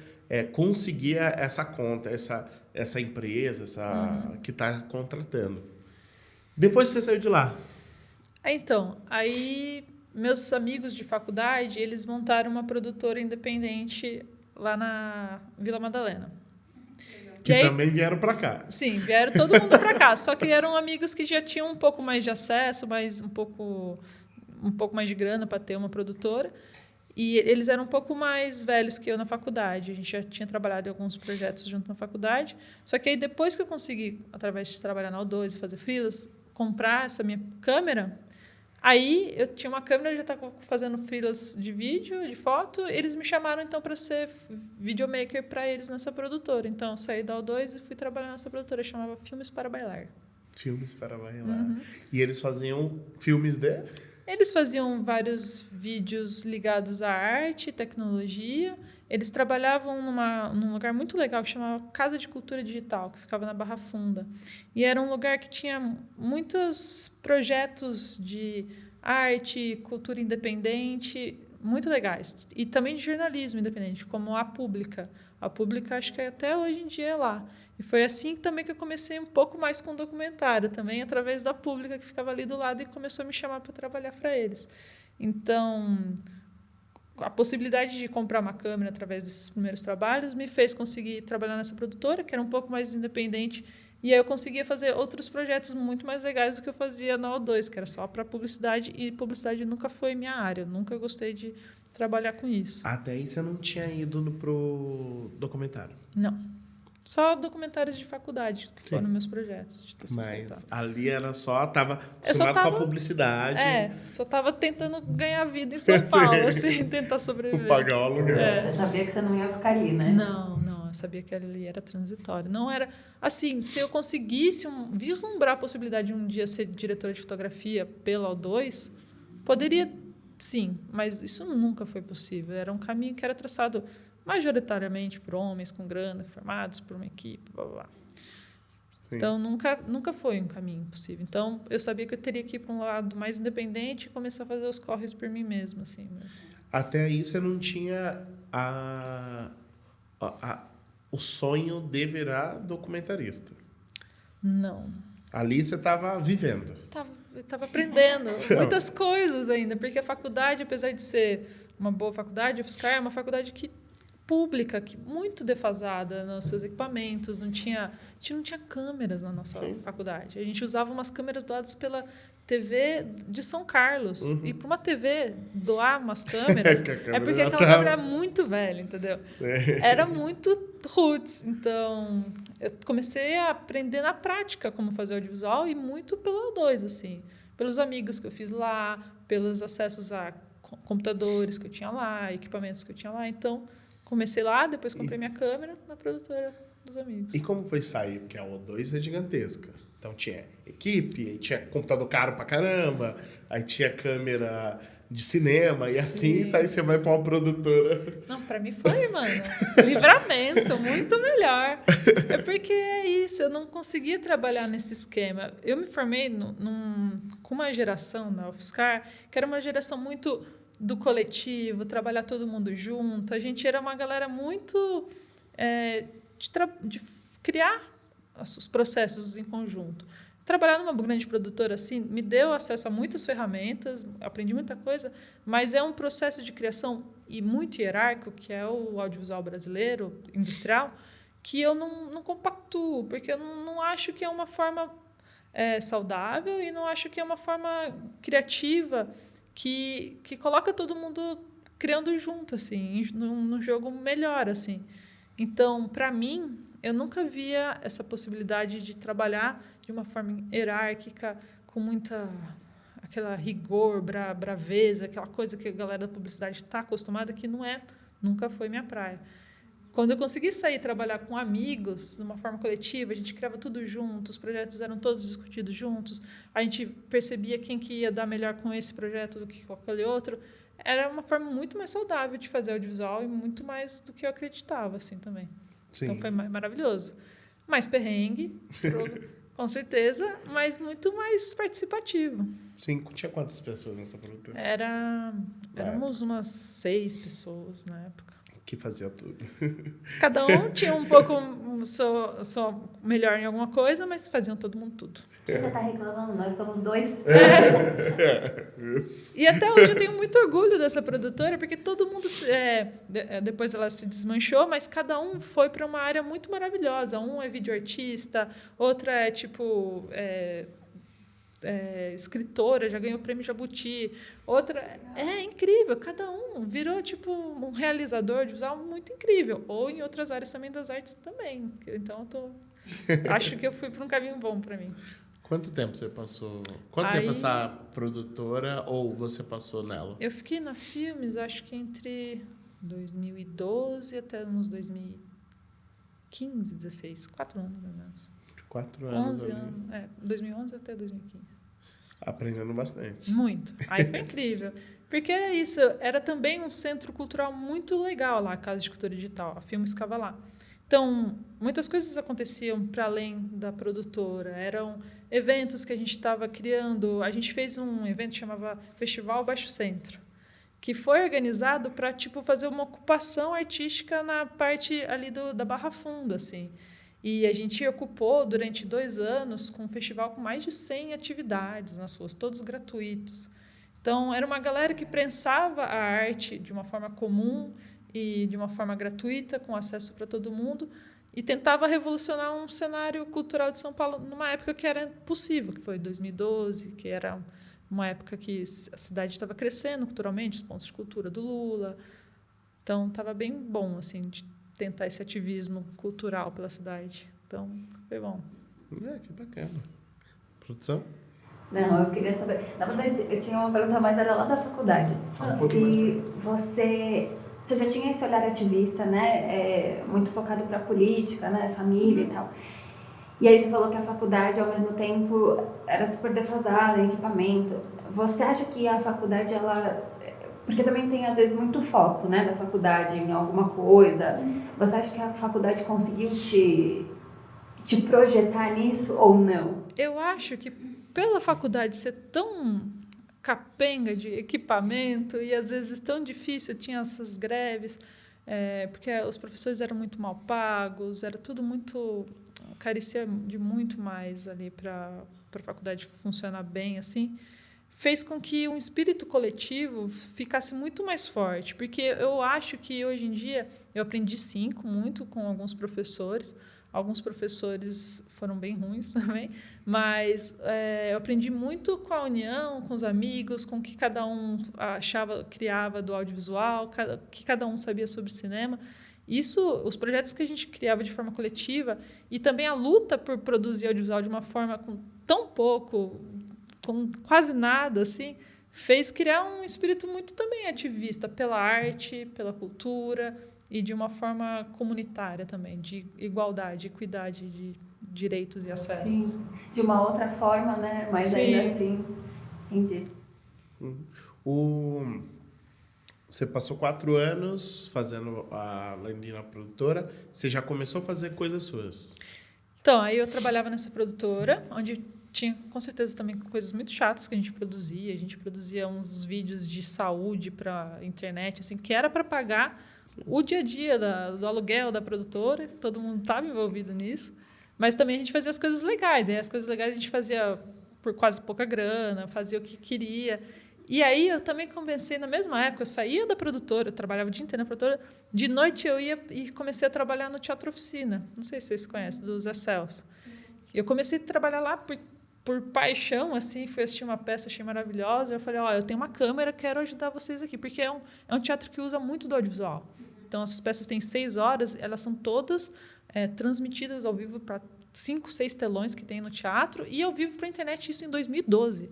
conseguir essa conta, essa empresa, que está contratando. Depois que você saiu de lá? Então, aí meus amigos de faculdade, eles montaram uma produtora independente lá na Vila Madalena. Que também vieram para cá. Sim, vieram todo mundo para cá. Só que eram amigos que já tinham um pouco mais de acesso, um pouco mais de grana para ter uma produtora. E eles eram um pouco mais velhos que eu na faculdade. A gente já tinha trabalhado em alguns projetos junto na faculdade. Só que aí, depois que eu consegui, através de trabalhar na O2 e fazer freelas, comprar essa minha câmera, aí eu tinha uma câmera, eu já estava fazendo freelas de vídeo, de foto. Eles me chamaram, então, para ser videomaker para eles nessa produtora. Então, eu saí da O2 e fui trabalhar nessa produtora. Chamava Filmes para Bailar. Filmes para Bailar. E eles faziam filmes de... Eles faziam vários vídeos ligados à arte e tecnologia. Eles trabalhavam num lugar muito legal que chamava Casa de Cultura Digital, que ficava na Barra Funda. E era um lugar que tinha muitos projetos de arte, cultura independente, muito legais. E também de jornalismo independente, como a Pública. A Pública, acho que até hoje em dia é lá. E foi assim também que eu comecei um pouco mais com documentário, também através da Pública, que ficava ali do lado e começou a me chamar para trabalhar para eles. Então, a possibilidade de comprar uma câmera através desses primeiros trabalhos me fez conseguir trabalhar nessa produtora, que era um pouco mais independente, e aí eu conseguia fazer outros projetos muito mais legais do que eu fazia na O2, que era só para publicidade, e publicidade nunca foi minha área, eu nunca gostei de trabalhar com isso. Até aí você não tinha ido pro documentário? Não. Só documentários de faculdade, que foram meus projetos de TCC. Mas ali era só... Estava acostumado com a publicidade. Só estava tentando ganhar vida em São Paulo, assim, tentar sobreviver. Pagar o aluguel. Você sabia que você não ia ficar ali, né? Não, eu sabia que ali era transitório. Não era... Assim, se eu conseguisse vislumbrar a possibilidade de um dia ser diretora de fotografia pela O2, poderia, sim, mas isso nunca foi possível. Era um caminho que era traçado majoritariamente por homens com grana, formados por uma equipe, blá, blá, blá. Então, nunca foi um caminho possível. Então, eu sabia que eu teria que ir para um lado mais independente e começar a fazer os corres por mim mesma. Assim, Até aí, você não tinha o sonho de virar documentarista? Não. Ali você estava vivendo? Estava aprendendo muitas coisas ainda, porque a faculdade, apesar de ser uma boa faculdade, a UFSCar é uma faculdade pública, muito defasada nos seus equipamentos, a gente não tinha câmeras na nossa faculdade. A gente usava umas câmeras doadas pela TV de São Carlos. E para uma TV doar umas câmeras é porque aquela câmera era muito velha, entendeu? Era muito roots. Então, eu comecei a aprender na prática como fazer audiovisual e muito pela O2, assim, pelos amigos que eu fiz lá, pelos acessos a computadores que eu tinha lá, equipamentos que eu tinha lá. Então, comecei lá, depois comprei minha câmera na produtora dos amigos. E como foi sair? Porque a O2 é gigantesca. Então tinha equipe, aí tinha computador caro pra caramba, aí tinha câmera de cinema e afins, aí você vai pra uma produtora. Não, pra mim foi, mano, livramento, muito melhor. É porque é isso, eu não conseguia trabalhar nesse esquema. Eu me formei com uma geração na UFSCar, que era uma geração muito do coletivo, trabalhar todo mundo junto. A gente era uma galera muito de criar os processos em conjunto. Trabalhar numa grande produtora assim me deu acesso a muitas ferramentas, aprendi muita coisa, mas é um processo de criação e muito hierárquico, que é o audiovisual brasileiro, industrial, que eu não compactuo, porque eu não acho que é uma forma saudável e não acho que é uma forma criativa que coloca todo mundo criando junto, assim, num jogo melhor, assim. Então, para mim, eu nunca via essa possibilidade de trabalhar de uma forma hierárquica, com muita aquela rigor, braveza, aquela coisa que a galera da publicidade está acostumada, que nunca foi minha praia. Quando eu consegui sair e trabalhar com amigos, de uma forma coletiva, a gente criava tudo junto, os projetos eram todos discutidos juntos, a gente percebia quem que ia dar melhor com esse projeto do que com aquele outro, era uma forma muito mais saudável de fazer audiovisual e muito mais do que eu acreditava, assim, também. Sim. Então, foi maravilhoso. Mais perrengue, com certeza, mas muito mais participativo. Sim, tinha quantas pessoas nessa produtora? Éramos umas 6 pessoas na época. Que fazia tudo. Cada um tinha um pouco só melhor em alguma coisa, mas faziam todo mundo tudo. Você tá reclamando? Nós somos 2. E até hoje eu tenho muito orgulho dessa produtora, porque todo mundo... depois ela se desmanchou, mas cada um foi para uma área muito maravilhosa. Um é videoartista, outra é, tipo... escritora, já ganhou o prêmio Jabuti. Outra é incrível, cada um virou tipo um realizador de visual muito incrível, ou em outras áreas também das artes também. Então acho que eu fui para um caminho bom para mim. Quanto tempo você passou? Quanto tempo essa produtora ou você passou nela? Eu fiquei na Filmes, acho que entre 2012 até uns 2015, 16, 4 anos mais ou menos. 4 anos. 11 anos, 2011 até 2015. Aprendendo bastante. Muito. Aí foi incrível. Porque é isso, era também um centro cultural muito legal lá, a Casa de Cultura Digital. A Filmes ficava lá. Então, muitas coisas aconteciam para além da produtora. Eram eventos que a gente estava criando. A gente fez um evento que chamava Festival Baixo Centro, que foi organizado para fazer uma ocupação artística na parte ali da Barra Funda, assim. E a gente ocupou durante 2 anos com um festival com mais de 100 atividades nas ruas, todos gratuitos. Então, era uma galera que prensava a arte de uma forma comum e de uma forma gratuita, com acesso para todo mundo, e tentava revolucionar um cenário cultural de São Paulo numa época que era possível, que foi 2012, que era uma época que a cidade estava crescendo culturalmente, os pontos de cultura do Lula. Então, estava bem bom, assim, de tentar esse ativismo cultural pela cidade. Então, foi bom. Que bacana. Produção? Não, eu queria saber... Na verdade, eu tinha uma pergunta, mas era lá da faculdade. Fala um pouquinho mais. Você já tinha esse olhar ativista, né? Muito focado para a política, né? Família e tal. E aí você falou que a faculdade, ao mesmo tempo, era super defasada em equipamento. Você acha que a faculdade, ela... Porque também tem, às vezes, muito foco, né, da faculdade em alguma coisa. Você acha que a faculdade conseguiu te projetar nisso ou não? Eu acho que, pela faculdade ser tão capenga de equipamento e, às vezes, tão difícil, tinha essas greves, porque os professores eram muito mal pagos, era tudo muito... carecia de muito mais ali para a faculdade funcionar bem, assim, fez com que um espírito coletivo ficasse muito mais forte, porque eu acho que hoje em dia eu aprendi sim muito com alguns professores foram bem ruins também, mas eu aprendi muito com a união, com os amigos, com o que cada um criava do audiovisual, que cada um sabia sobre cinema. Isso, os projetos que a gente criava de forma coletiva e também a luta por produzir audiovisual de uma forma com tão pouco, com quase nada, assim, fez criar um espírito muito também ativista pela arte, pela cultura e de uma forma comunitária também, de igualdade, equidade de direitos e acessos. Sim, de uma outra forma, né? Mas Sim. ainda assim, entendi. Você passou 4 anos fazendo a Landina produtora, você já começou a fazer coisas suas? Então, aí eu trabalhava nessa produtora, onde tinha, com certeza, também coisas muito chatas que a gente produzia. A gente produzia uns vídeos de saúde para a internet, assim, que era para pagar o dia a dia do aluguel da produtora. Todo mundo estava envolvido nisso. Mas também a gente fazia as coisas legais. E as coisas legais a gente fazia por quase pouca grana, fazia o que queria. E aí eu também comecei, na mesma época, eu saía da produtora, eu trabalhava o dia inteiro na produtora, de noite eu ia e comecei a trabalhar no Teatro Oficina. Não sei se vocês conhecem, do Zé Celso. Eu comecei a trabalhar lá por paixão, assim, fui assistir uma peça, achei maravilhosa. Eu falei, eu tenho uma câmera, quero ajudar vocês aqui, porque é um teatro que usa muito do audiovisual. Então, essas peças têm 6 horas, elas são todas transmitidas ao vivo para 5, 6 telões que tem no teatro e ao vivo para a internet, isso em 2012.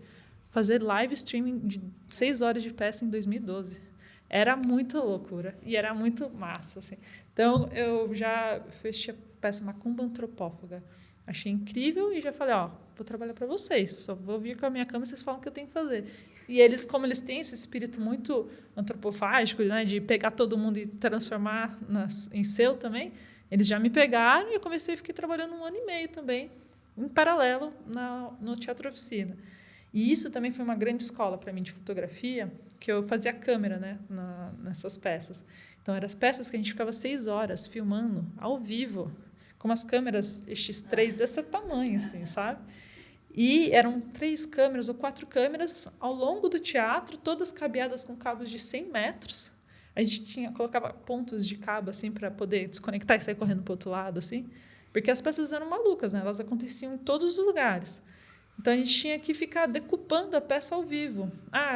Fazer live streaming de 6 horas de peça em 2012. Era muita loucura e era muito massa, assim. Então, eu já fiz a peça Macumba Antropófaga. Achei incrível e já falei, vou trabalhar para vocês. Só vou vir com a minha câmera e vocês falam o que eu tenho que fazer. E eles, como eles têm esse espírito muito antropofágico, né, de pegar todo mundo e transformar em seu também, eles já me pegaram e eu comecei a ficar trabalhando 1 ano e meio também, em paralelo, no Teatro Oficina. E isso também foi uma grande escola para mim de fotografia, que eu fazia câmera, né, nessas peças. Então, eram as peças que a gente ficava 6 horas filmando, ao vivo, com umas câmeras X3 desse tamanho, assim, sabe? E eram 3 câmeras ou 4 câmeras ao longo do teatro, todas cabeadas com cabos de 100 metros. A gente colocava pontos de cabo, assim, para poder desconectar e sair correndo para o outro lado, assim. Porque as peças eram malucas, né? Elas aconteciam em todos os lugares. Então, a gente tinha que ficar decupando a peça ao vivo.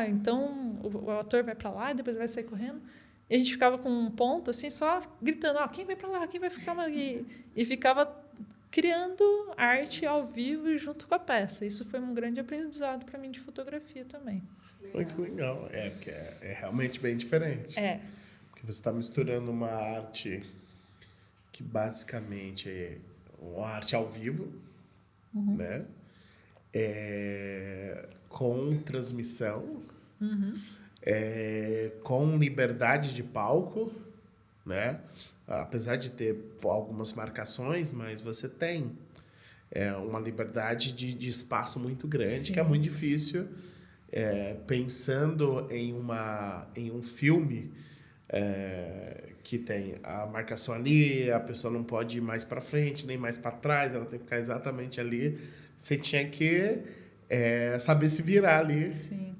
Então, o ator vai para lá e depois vai sair correndo. E a gente ficava com um ponto, assim, só gritando, quem vai para lá, quem vai ficar ali? E ficava criando arte ao vivo junto com a peça. Isso foi um grande aprendizado para mim de fotografia também. Que legal. Porque é realmente bem diferente. Porque você está misturando uma arte que basicamente é uma arte ao vivo, né? Com transmissão, com liberdade de palco, né? Apesar de ter algumas marcações, mas você tem uma liberdade de espaço muito grande, que é muito difícil. Pensando em um filme que tem a marcação ali, a pessoa não pode ir mais para frente, nem mais para trás, ela tem que ficar exatamente ali. Você tinha que saber se virar ali. Sim.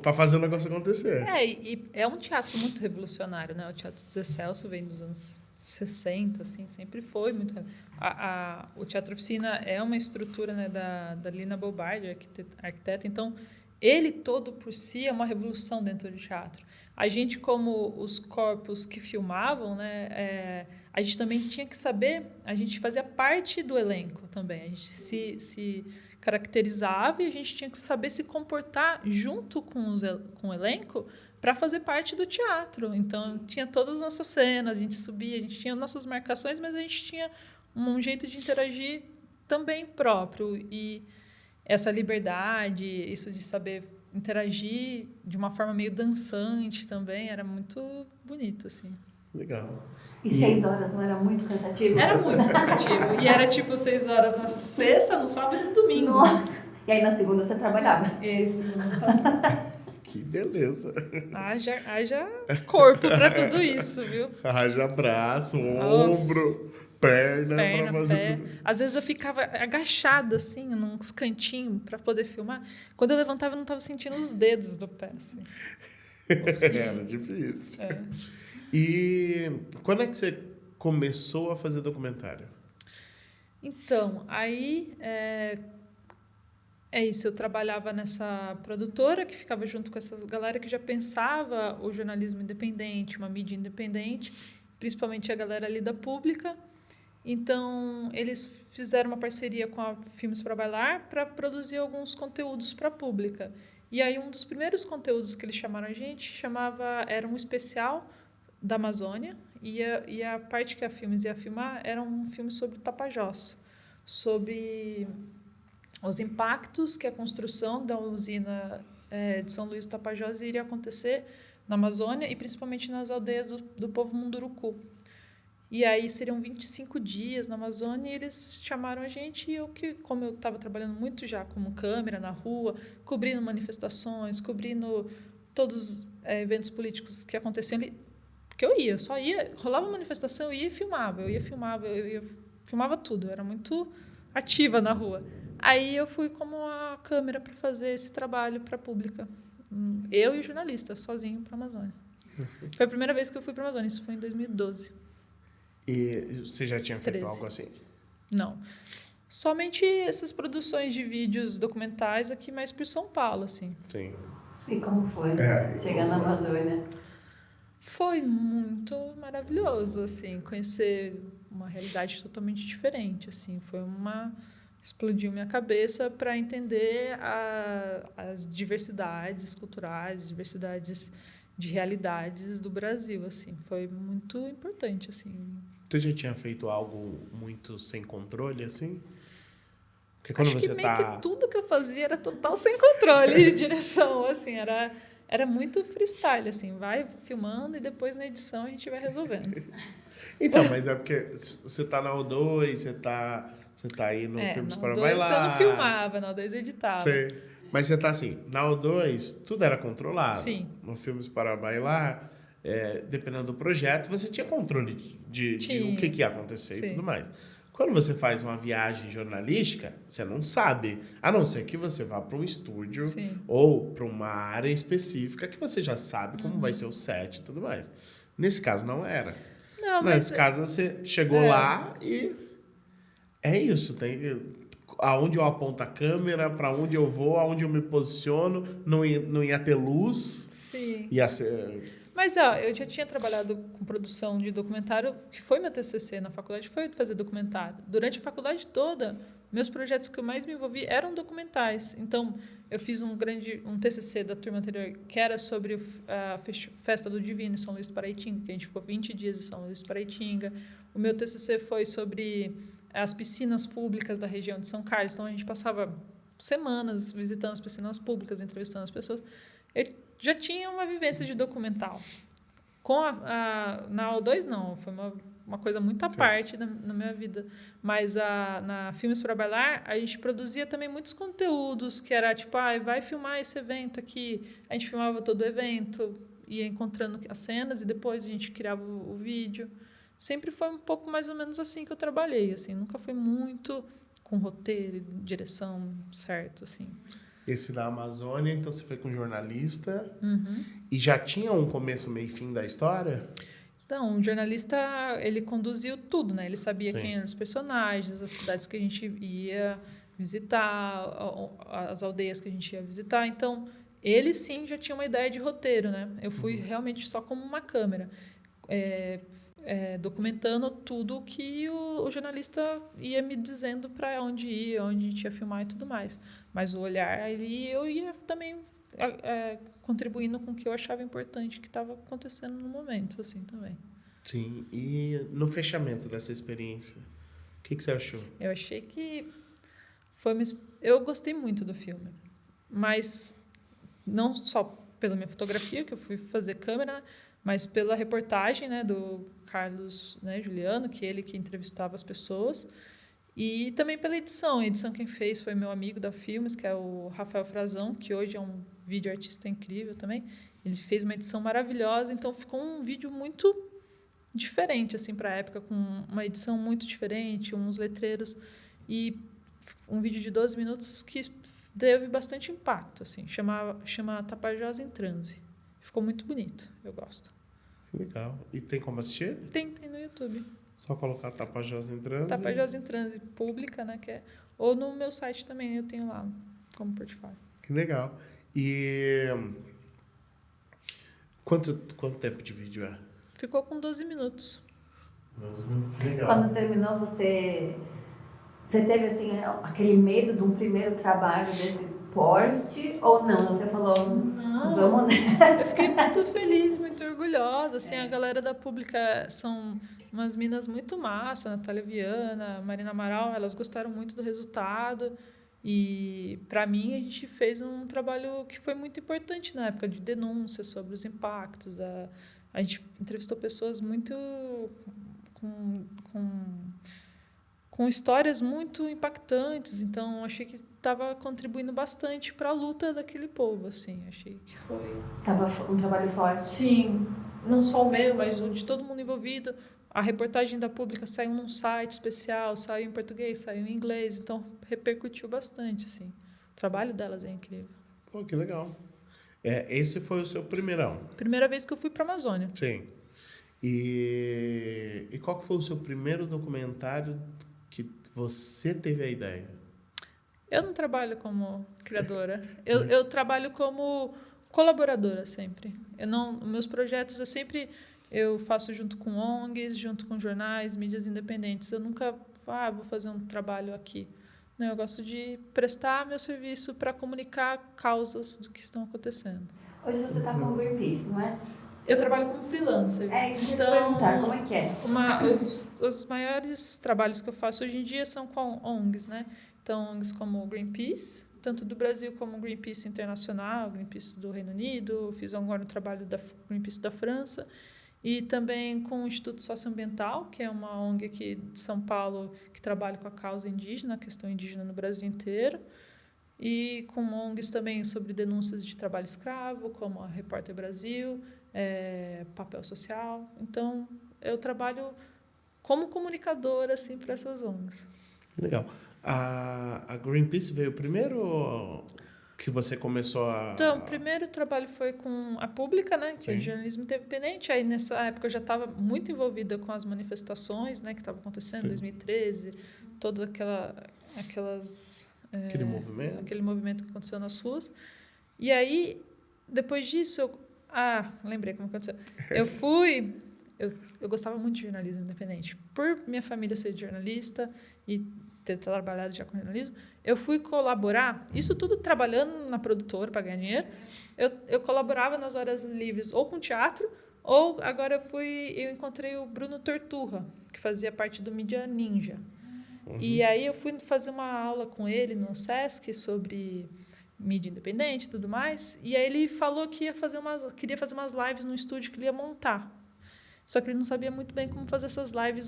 Para fazer o negócio acontecer. E é um teatro muito revolucionário, né? O Teatro do Zé Celso vem dos anos 60, assim, sempre foi muito... O Teatro Oficina é uma estrutura, né, da Lina Bobardi, arquiteta, então ele todo por si é uma revolução dentro do teatro. A gente, como os corpos que filmavam, né, a gente também tinha que saber, a gente fazia parte do elenco também, a gente se caracterizava e a gente tinha que saber se comportar junto com o elenco para fazer parte do teatro. Então, tinha todas as nossas cenas, a gente subia, a gente tinha nossas marcações, mas a gente tinha um jeito de interagir também próprio. E essa liberdade, isso de saber interagir de uma forma meio dançante também, era muito bonito, assim. Legal. E 6 horas não era muito cansativo? Era muito cansativo. E era tipo 6 horas na sexta, no sábado e no domingo. Nossa! E aí na segunda você trabalhava? Segunda eu trabalhava. Que beleza. Haja corpo para tudo isso, viu? Haja braço, ombro, perna para fazer tudo. Às vezes eu ficava agachada, assim, num cantinhos para poder filmar. Quando eu levantava, eu não estava sentindo os dedos do pé, assim. Era difícil. E quando é que você começou a fazer documentário? Então, aí isso. Eu trabalhava nessa produtora que ficava junto com essa galera que já pensava o jornalismo independente, uma mídia independente, principalmente a galera ali da Pública. Então, eles fizeram uma parceria com a Filmes para Bailar para produzir alguns conteúdos para a Pública. E aí, um dos primeiros conteúdos que eles chamaram a gente era um especial da Amazônia, e a parte que a Filmes ia filmar era um filme sobre Tapajós, sobre os impactos que a construção da usina de São Luís do Tapajós iria acontecer na Amazônia e principalmente nas aldeias do povo Munduruku. E aí seriam 25 dias na Amazônia e eles chamaram a gente e como eu estava trabalhando muito já como câmera na rua, cobrindo manifestações, cobrindo todos os eventos políticos que aconteciam ali, porque eu só ia, rolava manifestação, eu ia e filmava, eu filmava tudo, eu era muito ativa na rua. Aí eu fui como a câmera para fazer esse trabalho para a Pública. Eu e o jornalista, sozinho para a Amazônia. Foi a primeira vez que eu fui para a Amazônia, isso foi em 2012. E você já tinha feito 13. algo assim? Não. Somente essas produções de vídeos documentais aqui mais por São Paulo, assim. Sim. E como foi chegar na Amazônia? Foi muito maravilhoso, assim, conhecer uma realidade totalmente diferente, assim. Explodiu minha cabeça para entender as diversidades culturais, diversidades de realidades do Brasil, assim. Foi muito importante, assim. Você já tinha feito algo muito sem controle, assim? Porque quando Acho que você meio tá... que tudo que eu fazia era total sem controle de direção, assim, era muito freestyle, assim, vai filmando e depois na edição a gente vai resolvendo. Então, mas é porque você tá na O2, você tá aí no Filmes na para O2 Bailar. eu não filmava, na O2 eu editava. Sei. Mas você tá assim, na O2 tudo era controlado. Sim. No Filmes para Bailar, dependendo do projeto, você tinha controle de o que ia acontecer e Sim. tudo mais. Quando você faz uma viagem jornalística, você não sabe. A não ser que você vá para um estúdio Sim. ou para uma área específica que você já sabe como vai ser o set e tudo mais. Nesse caso, não era. Não, Nesse caso, você chegou lá e é isso. Aonde eu aponto a câmera, para onde eu vou, aonde eu me posiciono, não ia ter luz. Sim. Ia ser... Mas, ó, eu já tinha trabalhado com produção de documentário, que foi meu TCC na faculdade, foi fazer documentário. Durante a faculdade toda, meus projetos que eu mais me envolvi eram documentais. Então, eu fiz um TCC da turma anterior, que era sobre a Festa do Divino em São Luís do Paraitinga, que a gente ficou 20 dias em São Luís do Paraitinga. O meu TCC foi sobre as piscinas públicas da região de São Carlos. Então, a gente passava semanas visitando as piscinas públicas, entrevistando as pessoas. Eu já tinha uma vivência de documental. Na O2, não. Foi uma coisa muito à parte na minha vida. Mas na Filmes para Bailar, a gente produzia também muitos conteúdos, que era tipo, vai filmar esse evento aqui. A gente filmava todo o evento, ia encontrando as cenas e depois a gente criava o vídeo. Sempre foi um pouco mais ou menos assim que eu trabalhei. Assim, nunca foi muito com roteiro e direção certo, assim. Esse da Amazônia, então você foi com um jornalista. Uhum. E já tinha um começo, meio e fim da história? Então, o jornalista, ele conduziu tudo, né? Ele sabia Sim. quem eram os personagens, as cidades que a gente ia visitar, as aldeias que a gente ia visitar. Então, ele sim já tinha uma ideia de roteiro, né? Eu fui realmente só como uma câmera, documentando tudo que o jornalista ia me dizendo para onde ir, onde a gente ia filmar e tudo mais. Mas o olhar ali, eu ia também contribuindo com o que eu achava importante que estava acontecendo no momento, assim, também. Sim. E no fechamento dessa experiência, o que você achou? Eu achei que eu gostei muito do filme, mas não só pela minha fotografia, que eu fui fazer câmera, mas pela reportagem, né, do Carlos, né, Juliano, que ele que entrevistava as pessoas, e também pela edição. A edição quem fez foi meu amigo da Filmes, que é o Rafael Frazão, que hoje é um vídeo artista incrível também. Ele fez uma edição maravilhosa, então ficou um vídeo muito diferente assim para a época, com uma edição muito diferente, uns letreiros e um vídeo de 12 minutos que teve bastante impacto, assim. Chama Tapajós em Transe. Ficou muito bonito, eu gosto. Que legal. E tem como assistir? Tem no YouTube. Só colocar Tapajós em Transe. Tapajós em Transe pública, né? Ou no meu site também, eu tenho lá como portfólio. Que legal. E quanto tempo de vídeo é? Ficou com 12 minutos. Que legal. Quando terminou, você teve assim, aquele medo de um primeiro trabalho desse porte ou não? Você falou, Não. vamos, né? Eu fiquei muito feliz, muito orgulhosa. Assim, a galera da Pública são umas minas muito massa, Natália Viana, Marina Amaral, elas gostaram muito do resultado. E, para mim, a gente fez um trabalho que foi muito importante na época de denúncia sobre os impactos. A gente entrevistou pessoas muito com histórias muito impactantes, então achei que estava contribuindo bastante para a luta daquele povo, assim, achei que foi... Tava um trabalho forte. Sim, não só o meu, mas o de todo mundo envolvido. A reportagem da Pública saiu num site especial, saiu em português, saiu em inglês, então repercutiu bastante, assim. O trabalho delas é incrível. Pô, que legal. Esse foi o seu primeirão? Primeira vez que eu fui para a Amazônia. Sim. E qual que foi o seu primeiro documentário que você teve a ideia? Eu não trabalho como criadora. Eu trabalho como colaboradora sempre. Meus projetos eu faço junto com ONGs, junto com jornais, mídias independentes. Eu nunca vou fazer um trabalho aqui. Não, eu gosto de prestar meu serviço para comunicar causas do que estão acontecendo. Hoje você está com o Greenpeace, não é? Eu trabalho como freelancer. É isso que eu ia te perguntar, como é que é? Os maiores trabalhos que eu faço hoje em dia são com ONGs, né? Então, ONGs como o Greenpeace, tanto do Brasil como o Greenpeace Internacional, Greenpeace do Reino Unido, fiz agora um trabalho da Greenpeace da França, e também com o Instituto Socioambiental, que é uma ONG aqui de São Paulo que trabalha com a causa indígena, a questão indígena no Brasil inteiro, e com ONGs também sobre denúncias de trabalho escravo, como a Repórter Brasil, Papel Social. Então, eu trabalho como comunicadora assim, para essas ONGs. Legal. A Greenpeace veio primeiro que você começou a... Então, o primeiro trabalho foi com a Pública, né, que é Sim. de jornalismo independente. Aí, nessa época, eu já estava muito envolvida com as manifestações, né, que estavam acontecendo em 2013, toda aquelas... Aquele movimento. Aquele movimento que aconteceu nas ruas. E aí, depois disso, lembrei como aconteceu. Eu gostava muito de jornalismo independente. Por minha família ser jornalista e ter trabalhado já com jornalismo, eu fui colaborar, isso tudo trabalhando na produtora para ganhar dinheiro, eu colaborava nas horas livres ou com teatro, ou agora eu encontrei o Bruno Torturra, que fazia parte do Mídia Ninja. E aí eu fui fazer uma aula com ele no Sesc sobre mídia independente e tudo mais, e aí ele falou que queria fazer umas lives no estúdio que ele ia montar. Só que ele não sabia muito bem como fazer essas lives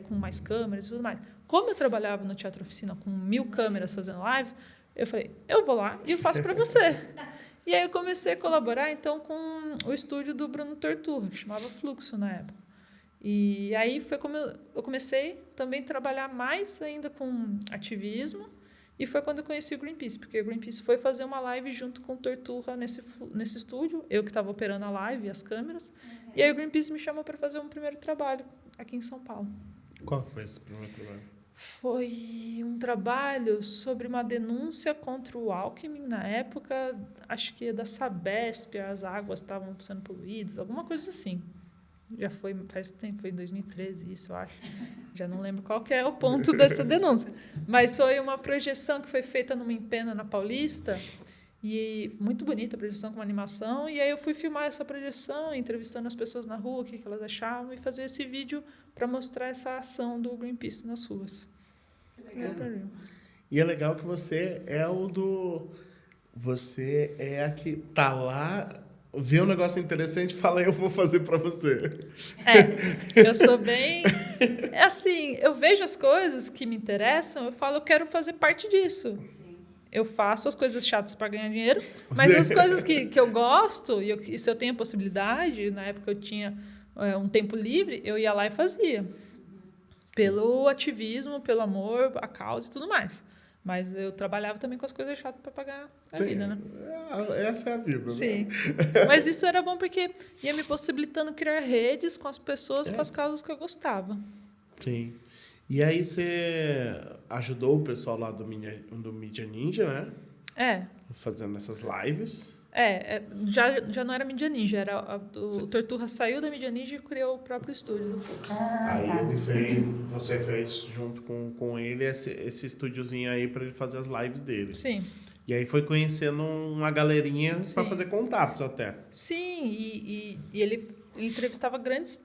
com mais câmeras e tudo mais. Como eu trabalhava no Teatro Oficina com 1000 câmeras fazendo lives, eu falei, eu vou lá e eu faço para você. E aí eu comecei a colaborar, então, com o estúdio do Bruno Torturra, que chamava Fluxo na época. E aí foi como eu comecei também a trabalhar mais ainda com ativismo, e foi quando eu conheci o Greenpeace, porque o Greenpeace foi fazer uma live junto com o Torturra nesse estúdio, eu que estava operando a live e as câmeras, e aí o Greenpeace me chamou para fazer um primeiro trabalho aqui em São Paulo. Qual foi esse primeiro trabalho? Foi um trabalho sobre uma denúncia contra o Alckmin, na época, acho que da Sabesp, as águas estavam sendo poluídas, alguma coisa assim. Já faz tempo, foi em 2013 isso, eu acho. Já não lembro qual que é o ponto dessa denúncia. Mas foi uma projeção que foi feita numa empena na Paulista, e muito bonita a projeção com uma animação, e aí eu fui filmar essa projeção, entrevistando as pessoas na rua, o que elas achavam, e fazer esse vídeo para mostrar essa ação do Greenpeace nas ruas. Legal. E é legal que você é Você é a que tá lá, vê um negócio interessante e fala, eu vou fazer para você. Eu sou bem... assim, eu vejo as coisas que me interessam, eu falo, eu quero fazer parte disso. Eu faço as coisas chatas para ganhar dinheiro, mas as coisas que eu gosto, e se eu tenho a possibilidade, na época eu tinha um tempo livre, eu ia lá e fazia. Pelo ativismo, pelo amor, a causa e tudo mais. Mas eu trabalhava também com as coisas chatas para pagar a vida, né? Essa é a vida, Sim. né? Mas isso era bom porque ia me possibilitando criar redes com as pessoas, com as causas que eu gostava. Sim. E aí você ajudou o pessoal lá do Mídia Ninja, né? Fazendo essas lives. Já não era Mídia Ninja, o Torturra saiu da Mídia Ninja e criou o próprio estúdio do Fluxo. Você fez junto com ele esse estúdiozinho aí para ele fazer as lives dele. Sim. E aí foi conhecendo uma galerinha para fazer contatos até. Sim, e ele entrevistava grandes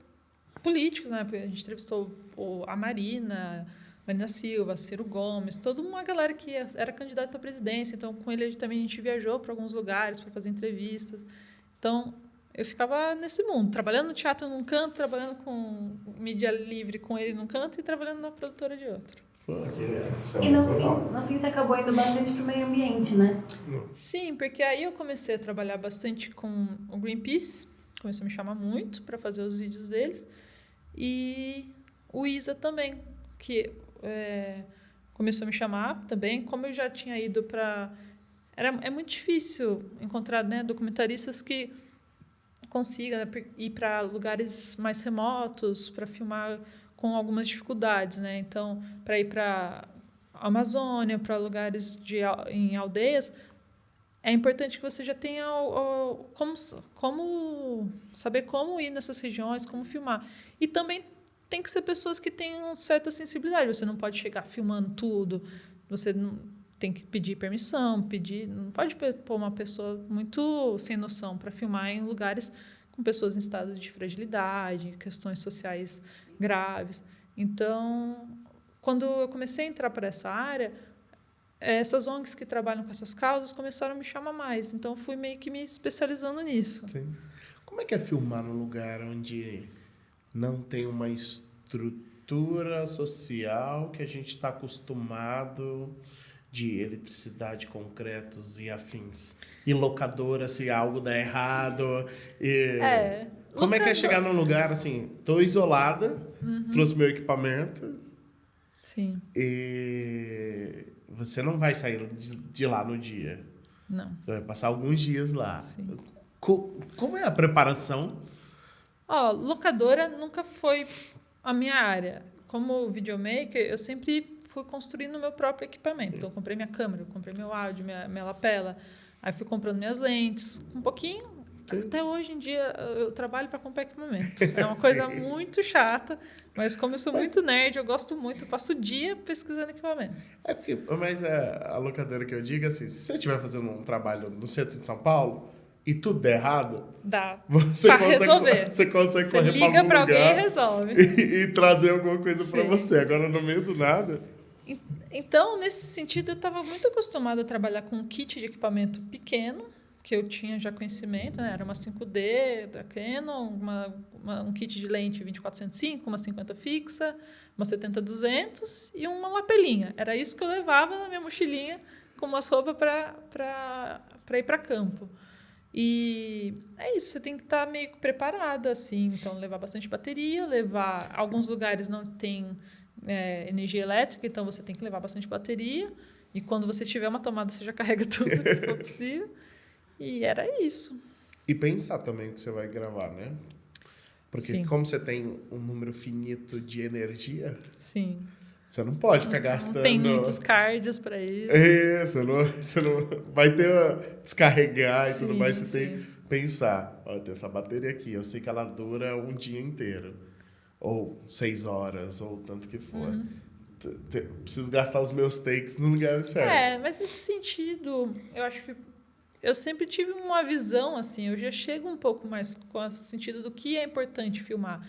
políticos, né? A gente entrevistou a Marina Silva, Ciro Gomes, toda uma galera que era candidata à presidência. Então, com ele também a gente viajou para alguns lugares para fazer entrevistas. Então, eu ficava nesse mundo, trabalhando no teatro num canto, trabalhando com mídia livre com ele num canto e trabalhando na produtora de outro. E no fim você acabou indo bastante para o meio ambiente, né? Sim, porque aí eu comecei a trabalhar bastante com o Greenpeace, começou a me chamar muito para fazer os vídeos deles, e o ISA também, que começou a me chamar também, como eu já tinha ido para... É muito difícil encontrar, né, documentaristas que consigam, né, ir para lugares mais remotos, para filmar com algumas dificuldades, né? Então, para ir para a Amazônia, para lugares em aldeias, é importante que você já tenha como saber como ir nessas regiões, como filmar. E também tem que ser pessoas que tenham certa sensibilidade. Você não pode chegar filmando tudo. Você não, tem que pedir permissão, não pode pôr uma pessoa muito sem noção para filmar em lugares com pessoas em estado de fragilidade, questões sociais graves. Então, quando eu comecei a entrar para essa área, essas ONGs que trabalham com essas causas começaram a me chamar mais. Então, fui meio que me especializando nisso. Sim. Como é que é filmar num lugar onde não tem uma estrutura social que a gente está acostumado de eletricidade, concretos e afins? E locadora, se algo dá errado. Como é que é chegar num lugar assim, tô isolada, trouxe meu equipamento. Sim. E você não vai sair de lá no dia. Não. Você vai passar alguns dias lá. Sim. Como é a preparação? Locadora nunca foi a minha área. Como videomaker, eu sempre fui construindo o meu próprio equipamento. Então, eu comprei minha câmera, eu comprei meu áudio, minha lapela. Aí, fui comprando minhas lentes. Um pouquinho. Sim. Até hoje em dia, eu trabalho para comprar equipamento. É uma coisa muito chata, mas como eu sou muito nerd, eu gosto muito. Eu passo o dia pesquisando equipamentos. Mas a locadora que eu digo, assim, se você estiver fazendo um trabalho no centro de São Paulo e tudo der errado, Dá você pra consegue resolver. Você consegue Você correr liga para para algum alguém e lugar resolve. e trazer alguma coisa para Sim. você. Agora, no meio do nada... Então, nesse sentido, eu estava muito acostumada a trabalhar com um kit de equipamento pequeno, que eu tinha já conhecimento, né? Era uma 5D da Canon, um kit de lente 24-105, uma 50 fixa, uma 70-200 e uma lapelinha. Era isso que eu levava na minha mochilinha com umas roupas para ir para campo. E é isso, você tem que estar meio que preparada, assim. Então, levar bastante bateria, alguns lugares não tem energia elétrica, então você tem que levar bastante bateria. E quando você tiver uma tomada, você já carrega tudo que for possível. E era isso. E pensar também o que você vai gravar, né? Porque Sim. como você tem um número finito de energia, Sim. você não pode ficar gastando... Não tem muitos cards para isso. Você não vai ter descarregar e tudo mais, você tem sim. que pensar, tem essa bateria aqui, eu sei que ela dura um dia inteiro, ou 6 horas, ou tanto que for. Preciso gastar os meus takes no lugar certo. Mas nesse sentido, eu acho que eu sempre tive uma visão, assim, eu já chego um pouco mais com o sentido do que é importante filmar.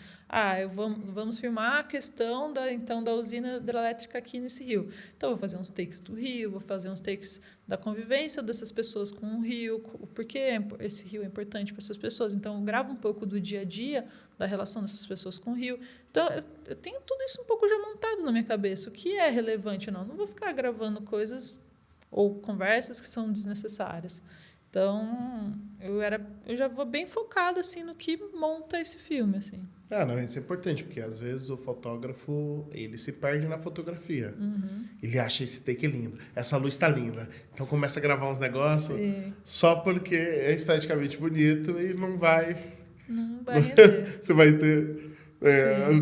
Vamos filmar a questão da usina hidrelétrica aqui nesse rio. Então, eu vou fazer uns takes do rio, vou fazer uns takes da convivência dessas pessoas com o rio, por que esse rio é importante para essas pessoas. Então, eu gravo um pouco do dia a dia, da relação dessas pessoas com o rio. Então, eu tenho tudo isso um pouco já montado na minha cabeça, o que é relevante ou não. Não vou ficar gravando coisas ou conversas que são desnecessárias. Então, eu já vou bem focada assim, no que monta esse filme. Assim. Não, isso é importante, porque às vezes o fotógrafo, ele se perde na fotografia. Ele acha esse take lindo, essa luz está linda. Então começa a gravar uns negócios só porque é esteticamente bonito e não vai render. Você vai ter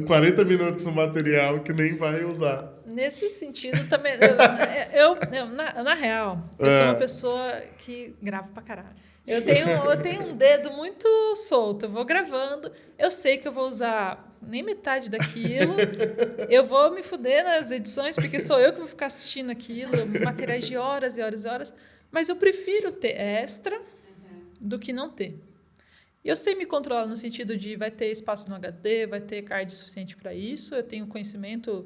40 minutos no material que nem vai usar. Nesse sentido, também. Na real, eu sou uma pessoa que grava pra caralho. Eu tenho um dedo muito solto. Eu vou gravando. Eu sei que eu vou usar nem metade daquilo. Eu vou me fuder nas edições, porque sou eu que vou ficar assistindo aquilo, materiais de horas e horas e horas. Mas eu prefiro ter extra do que não ter. E eu sei me controlar no sentido de vai ter espaço no HD, vai ter card suficiente para isso. Eu tenho conhecimento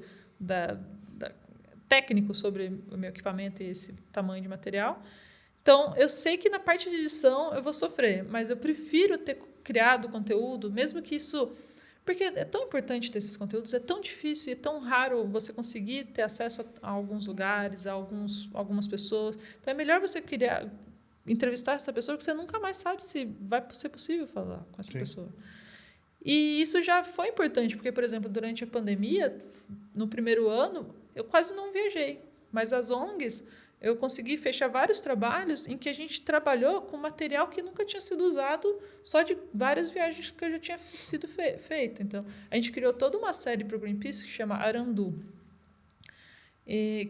técnico sobre o meu equipamento e esse tamanho de material. Então, eu sei que na parte de edição eu vou sofrer, mas eu prefiro ter criado conteúdo, mesmo que isso... Porque é tão importante ter esses conteúdos, é tão difícil e é tão raro você conseguir ter acesso a alguns lugares, a algumas pessoas. Então, é melhor você entrevistar essa pessoa, porque você nunca mais sabe se vai ser possível falar com essa pessoa. E isso já foi importante, porque, por exemplo, durante a pandemia, no primeiro ano, eu quase não viajei. Mas as ONGs, eu consegui fechar vários trabalhos em que a gente trabalhou com material que nunca tinha sido usado, só de várias viagens que eu já tinha sido feito. Então, a gente criou toda uma série para o Greenpeace que chama Arandu,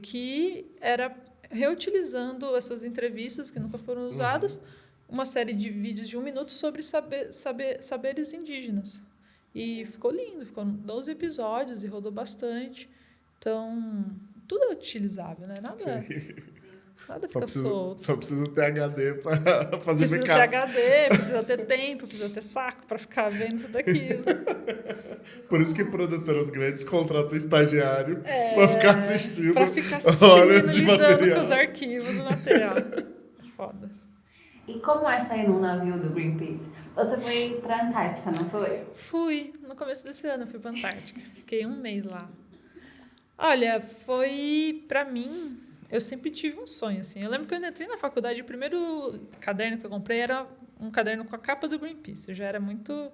que era reutilizando essas entrevistas que nunca foram usadas, uma série de vídeos de 1 minuto sobre saberes indígenas. E ficou lindo, ficou 12 episódios e rodou bastante. Então, tudo é utilizável, né? Nada. Nada fica solto. Só precisa ter HD para fazer Precisa ter backup. HD, precisa ter tempo, precisa ter saco para ficar vendo isso daquilo. Por isso que produtoras grandes contratam estagiário para ficar assistindo. Para ficar assistindo, horas de lidando material. com os arquivos do material. Foda. E como é sair num navio do Greenpeace? Você foi pra Antártica, não foi? Fui, no começo desse ano, fui pra Antártica. Fiquei um mês lá. Olha, foi, pra mim, eu sempre tive um sonho, assim. Eu lembro que eu entrei na faculdade, o primeiro caderno que eu comprei era um caderno com a capa do Greenpeace. Eu já era muito...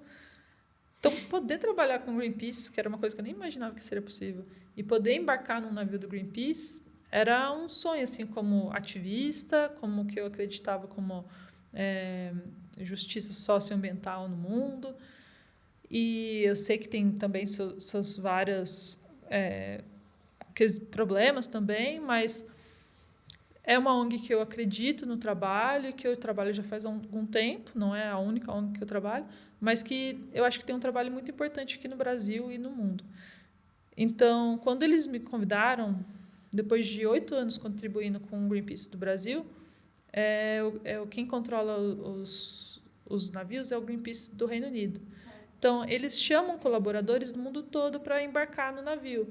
Então, poder trabalhar com o Greenpeace, que era uma coisa que eu nem imaginava que seria possível, e poder embarcar num navio do Greenpeace era um sonho, assim, como ativista, como que eu acreditava como justiça socioambiental no mundo. E eu sei que tem também seus vários problemas também, mas é uma ONG que eu acredito no trabalho, que eu trabalho já faz algum tempo, não é a única ONG que eu trabalho, mas que eu acho que tem um trabalho muito importante aqui no Brasil e no mundo. Então, quando eles me convidaram, depois de 8 anos contribuindo com o Greenpeace do Brasil, quem controla os navios é o Greenpeace do Reino Unido. Então, eles chamam colaboradores do mundo todo para embarcar no navio.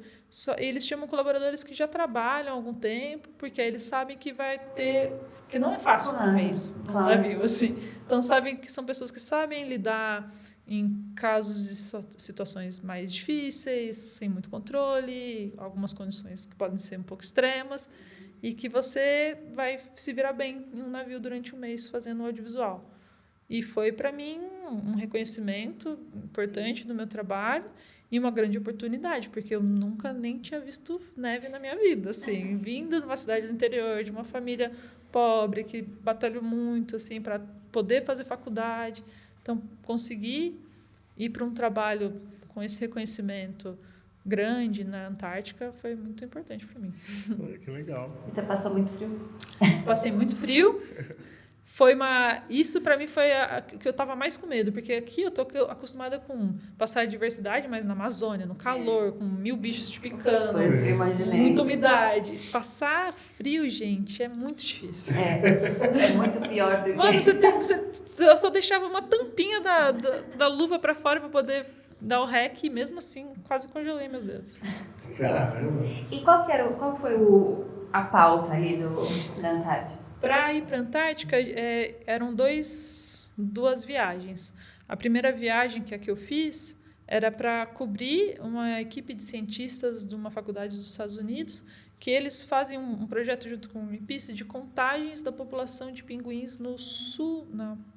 Eles chamam colaboradores que já trabalham há algum tempo, porque aí eles sabem que vai ter... Porque não é fácil um mês no navio, assim. Então, sabem que são pessoas que sabem lidar em casos de situações mais difíceis, sem muito controle, algumas condições que podem ser um pouco extremas, e que você vai se virar bem em um navio durante um mês fazendo audiovisual. E foi, para mim, um reconhecimento importante do meu trabalho e uma grande oportunidade, porque eu nunca nem tinha visto neve na minha vida, assim, vindo de uma cidade do interior, de uma família pobre, que batalhou muito, assim, para poder fazer faculdade. Então, conseguir ir para um trabalho com esse reconhecimento grande na Antártica foi muito importante para mim. Que legal. E você passou muito frio? Passei muito frio. Isso para mim foi o que eu estava mais com medo, porque aqui eu tô acostumada com passar a diversidade, mas na Amazônia, no calor, com 1000 bichos te picando, Foi isso que eu imaginei. muita umidade. Passar frio, gente, é muito difícil. É muito pior do que... Mano, eu só deixava uma tampinha da luva para fora para poder dar o rec e mesmo assim quase congelei meus dedos. Caramba. E qual foi a pauta ali da Antártica? Para ir para a Antártica, eram duas viagens. A primeira viagem, que é a que eu fiz, era para cobrir uma equipe de cientistas de uma faculdade dos Estados Unidos, que eles fazem um projeto junto com o Greenpeace de contagens da população de pinguins no sul,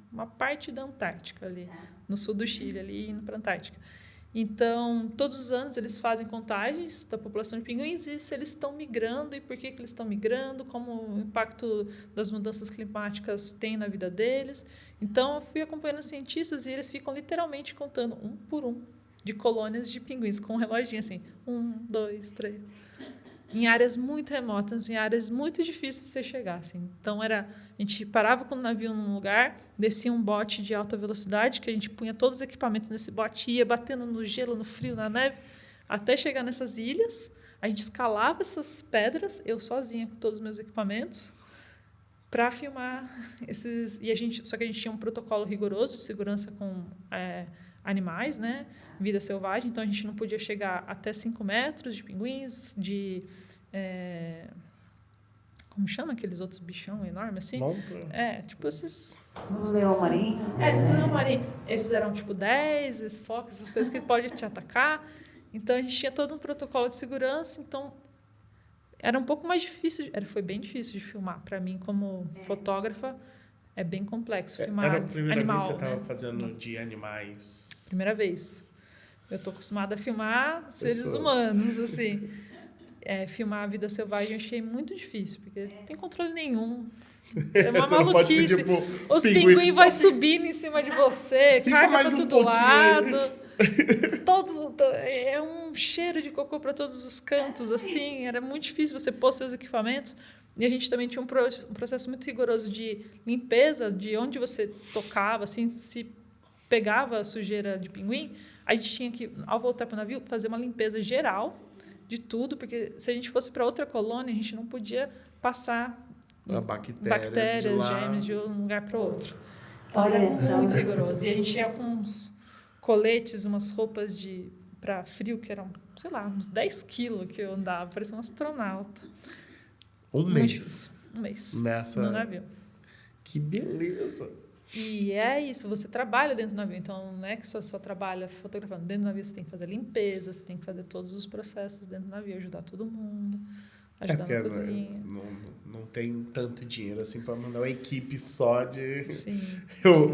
uma parte da Antártica, ali, no sul do Chile, ali indo para a Antártica. Então, todos os anos eles fazem contagens da população de pinguins e se eles estão migrando e por que eles estão migrando, como o impacto das mudanças climáticas tem na vida deles. Então, eu fui acompanhando os cientistas e eles ficam literalmente contando um por um de colônias de pinguins com um reloginho assim, 1, 2, 3... em áreas muito remotas, em áreas muito difíceis de você chegar. Assim. Então, a gente parava com o navio num lugar, descia um bote de alta velocidade, que a gente punha todos os equipamentos nesse bote, ia batendo no gelo, no frio, na neve, até chegar nessas ilhas. A gente escalava essas pedras, eu sozinha com todos os meus equipamentos, para filmar esses... Só que a gente tinha um protocolo rigoroso de segurança com animais, né? Vida selvagem, então a gente não podia chegar até 5 metros de pinguins, como chama aqueles outros bichão enormes assim? Tipo esses... Leão marinho? Esses leão marinho. Esses eram tipo 10, esses focos, essas coisas que podem te atacar. Então a gente tinha todo um protocolo de segurança, então era um pouco mais difícil, foi bem difícil de filmar. Para mim, como fotógrafa, é bem complexo filmar Era a primeira animal, vez que você estava né? fazendo de animais? Primeira vez. Eu estou acostumada a filmar seres Pessoas. humanos, assim. Filmar a vida selvagem eu achei muito difícil, porque não tem controle nenhum. É uma Você não pode maluquice. pedir pro Os pinguim. pinguins vão subindo em cima de você, Fica carga mais para um todo pouquinho. lado. É um cheiro de cocô para todos os cantos, assim. Era muito difícil você pôr seus equipamentos. E a gente também tinha um processo muito rigoroso de limpeza, de onde você tocava, assim, se pegava a sujeira de pinguim, a gente tinha que, ao voltar para o navio, fazer uma limpeza geral de tudo, porque se a gente fosse para outra colônia, a gente não podia passar A bactéria bactérias, de lá. germes de um lugar para outro. Então Olha era só. muito rigoroso. E a gente ia com uns coletes, umas roupas para frio, que eram, sei lá, uns 10 quilos que eu andava, parecia um astronauta. Um mês. Um mês. Nessa... No navio. Que beleza. E é isso, você trabalha dentro do navio, então não é que só trabalha fotografando. Dentro do navio você tem que fazer limpeza, você tem que fazer todos os processos dentro do navio, ajudar todo mundo, ajudar na cozinha. Não tem tanto dinheiro assim para mandar uma equipe só de... Sim.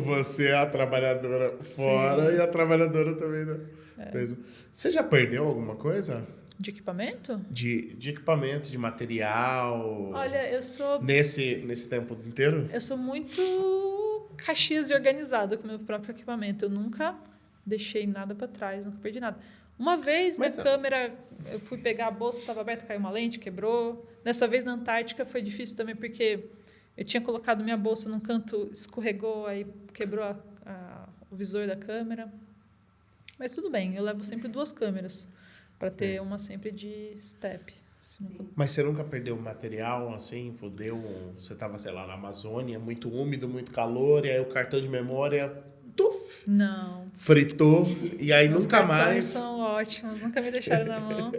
Você é a trabalhadora fora. Sim. E a trabalhadora também, né? É. Você já perdeu alguma coisa? De equipamento? De equipamento, de material. Olha, eu sou... Nesse tempo inteiro? Eu sou muito caxias e organizada com o meu próprio equipamento. Eu nunca deixei nada para trás, nunca perdi nada. Uma vez, minha câmera, eu fui pegar a bolsa, estava aberta, caiu uma lente, quebrou. Dessa vez na Antártica foi difícil também, porque eu tinha colocado minha bolsa num canto, escorregou, aí quebrou o visor da câmera. Mas tudo bem, eu levo sempre 2 câmeras, para ter uma sempre de step. Mas você nunca perdeu material, assim? Você estava, sei lá, na Amazônia, muito úmido, muito calor, e aí o cartão de memória... Tuf, não. Fritou, e aí Os nunca mais... são ótimos, nunca me deixaram na mão.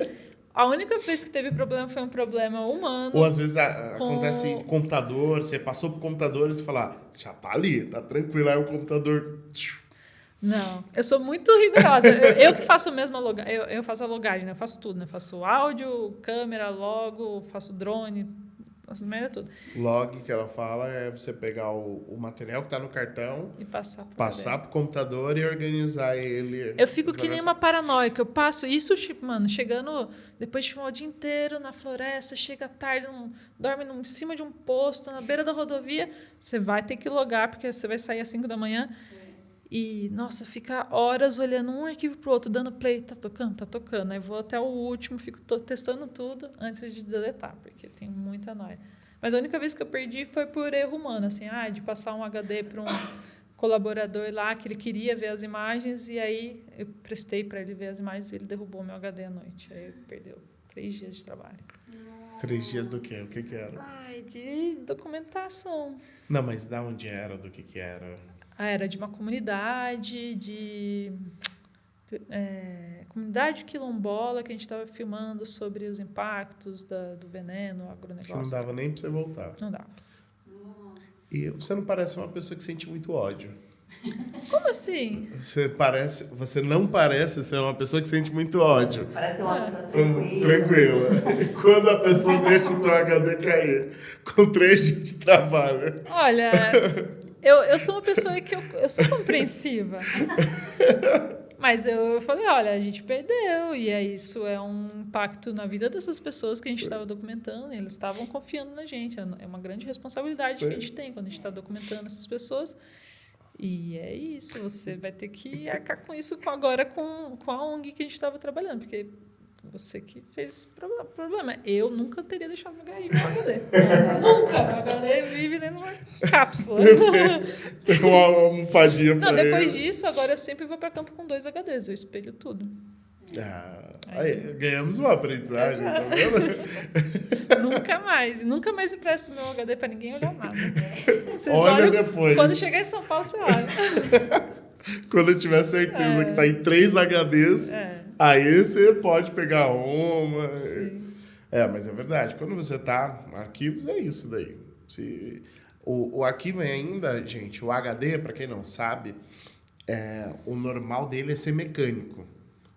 A única vez que teve problema foi um problema humano. Ou às vezes acontece computador, você passou pro computador e você fala, já tá ali, tá tranquilo, aí o computador... Não, eu sou muito rigorosa. Eu que faço mesmo eu faço a logagem, né? Eu faço tudo, né? Eu faço áudio, câmera, logo, faço drone, faço merda tudo. Log, que ela fala, é você pegar o material que tá no cartão e passar pro computador e organizar ele. Eu fico que nem uma paranoica. Eu passo isso, tipo, mano, chegando depois de o dia inteiro na floresta, chega tarde, dorme em cima de um posto, na beira da rodovia, você vai ter que logar, porque você vai sair às 5 da manhã. E, nossa, ficar horas olhando um arquivo pro outro, dando play, tá tocando, tá tocando. Aí vou até o último, fico testando tudo antes de deletar, porque tem muita nóia. Mas a única vez que eu perdi foi por erro humano, assim, de passar um HD para um colaborador lá, que ele queria ver as imagens, e aí eu prestei para ele ver as imagens e ele derrubou meu HD à noite. Aí perdeu 3 dias de trabalho. 3 dias do quê? O que era? De documentação. Não, mas da onde era? Do que era? Era de uma comunidade, comunidade quilombola, que a gente estava filmando sobre os impactos do veneno, o agronegócio. Que não dava nem para você voltar. Não dava. E você não parece uma pessoa que sente muito ódio. Como assim? Você não parece ser uma pessoa que sente muito ódio. Parece uma pessoa tranquila. Quando a pessoa deixa o seu HD cair com 3 dias de trabalho. Olha... Eu sou uma pessoa que eu sou compreensiva. Mas eu falei, olha, a gente perdeu. E isso é um impacto na vida dessas pessoas que a gente estava documentando. E eles estavam confiando na gente. É uma grande responsabilidade que a gente tem quando a gente está documentando essas pessoas. E é isso. Você vai ter que arcar com isso agora com a ONG que a gente estava trabalhando. Porque... Você que fez problema. Eu nunca teria deixado meu HD. Nunca. Meu HD vive dentro de uma cápsula. Tem uma almofadinha pra ele. Depois disso, agora eu sempre vou para campo com 2 HDs. Eu espelho tudo. Aí, ganhamos uma aprendizagem, tá vendo? Nunca mais. Nunca mais empresto meu HD para ninguém olhar nada. Vocês olha olham, depois. Quando chegar em São Paulo, você olha. Quando eu tiver certeza que tá em 3 HDs... Aí você pode pegar uma. Sim. Mas é verdade. Quando você tá arquivos, é isso daí. O arquivo é ainda, gente, o HD, para quem não sabe, o normal dele é ser mecânico.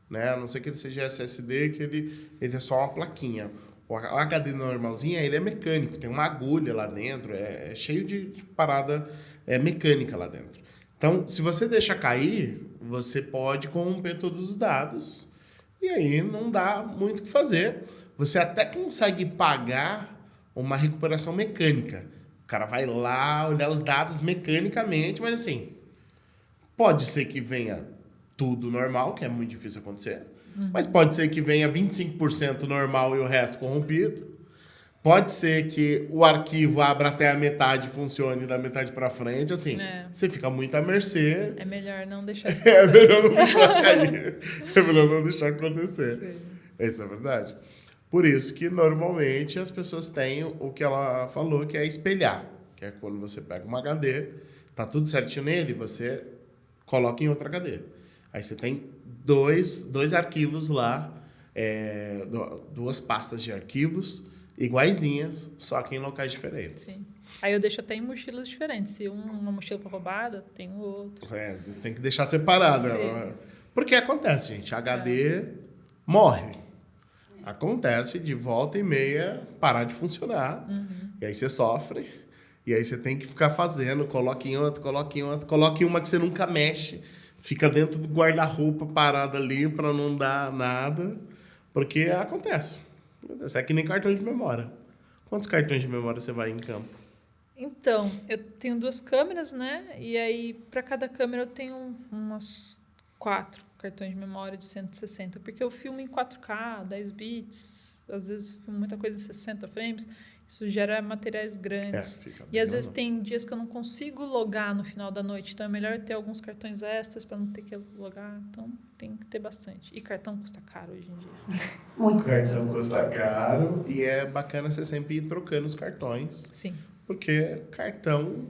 Né? A não ser que ele seja SSD, que ele é só uma plaquinha. O HD normalzinho, ele é mecânico. Tem uma agulha lá dentro. É cheio de parada mecânica lá dentro. Então, se você deixa cair, você pode corromper todos os dados. E aí não dá muito o que fazer. Você até consegue pagar uma recuperação mecânica. O cara vai lá olhar os dados mecanicamente, mas assim, pode ser que venha tudo normal, que é muito difícil acontecer. Mas pode ser que venha 25% normal e o resto corrompido. Pode ser que o arquivo abra até a metade e funcione da metade para frente. Assim, você fica muito à mercê. É melhor não deixar isso acontecer. É melhor não deixar cair. É melhor não deixar acontecer. Sim. Isso é verdade. Por isso que, normalmente, as pessoas têm o que ela falou, que é espelhar. Que é quando você pega uma HD, tá tudo certinho nele, você coloca em outra HD. Aí você tem dois arquivos lá, duas pastas de arquivos iguaizinhas, só que em locais diferentes. Sim. Aí eu deixo até em mochilas diferentes. Se uma mochila for roubada, tem o outro. Tem que deixar separado. Sim. Porque acontece, gente. HD morre. Acontece de volta e meia parar de funcionar. E aí você sofre. E aí você tem que ficar fazendo. Coloca em outro, coloca em outro. Coloca em uma que você nunca mexe. Fica dentro do guarda-roupa parado ali para não dar nada. Porque acontece. É que nem cartão de memória. Quantos cartões de memória você vai em campo? Então, eu tenho 2 câmeras, né? E aí, para cada câmera, eu tenho umas 4 cartões de memória de 160. Porque eu filmo em 4K, 10 bits. Às vezes, filmo muita coisa em 60 frames. Isso gera materiais grandes. E às vezes tem dias que eu não consigo logar no final da noite. Então, é melhor ter alguns cartões extras para não ter que logar. Então, tem que ter bastante. E cartão custa caro hoje em dia. Muito. Cartão custa caro. E é bacana você sempre ir trocando os cartões. Sim. Porque cartão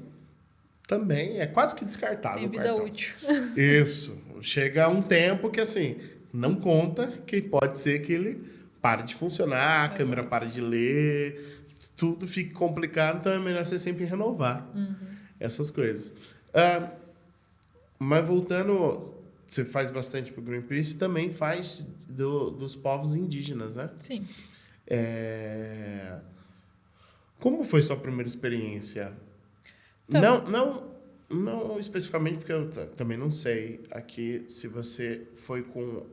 também é quase que descartável. Tem vida útil. Isso. Chega um tempo que, assim, não conta, que pode ser que ele pare de funcionar, a câmera pare de ler, tudo fica complicado, então é melhor você sempre renovar essas coisas. Mas voltando, você faz bastante pro Greenpeace, também faz dos povos indígenas, né? Sim. Como foi sua primeira experiência? Então, Não especificamente, porque eu também não sei aqui se você foi com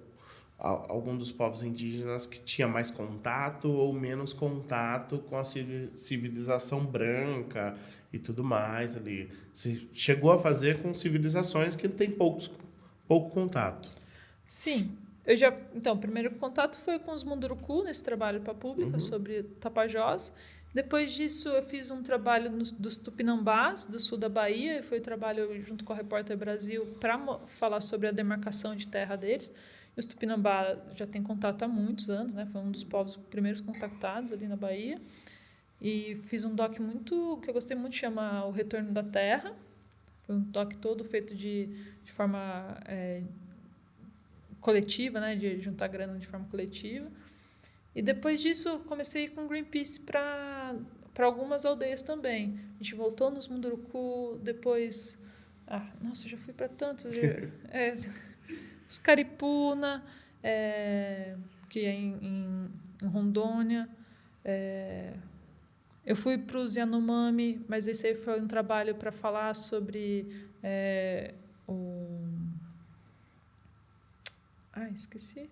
algum dos povos indígenas que tinha mais contato ou menos contato com a civilização branca e tudo mais ali. Você chegou a fazer com civilizações que tem pouco contato. sim. Então, o primeiro contato foi com os Munduruku, nesse trabalho para a Pública, sobre Tapajós. Depois disso, eu fiz um trabalho dos Tupinambás, do sul da Bahia. Foi um trabalho junto com a Repórter Brasil para falar sobre a demarcação de terra deles. E os Tupinambá já têm contato há muitos anos, né? Foi um dos povos primeiros contactados ali na Bahia. E fiz um doc que eu gostei muito, chama O Retorno da Terra. Foi um doc todo feito de forma coletiva, né? De juntar grana de forma coletiva. E depois disso, comecei a ir com o Greenpeace para algumas aldeias também. A gente voltou nos Munduruku, depois... nossa, eu já fui para tantos. Os Caripuna, que é em Rondônia. Eu fui para os Yanomami, mas esse aí foi um trabalho para falar sobre esqueci.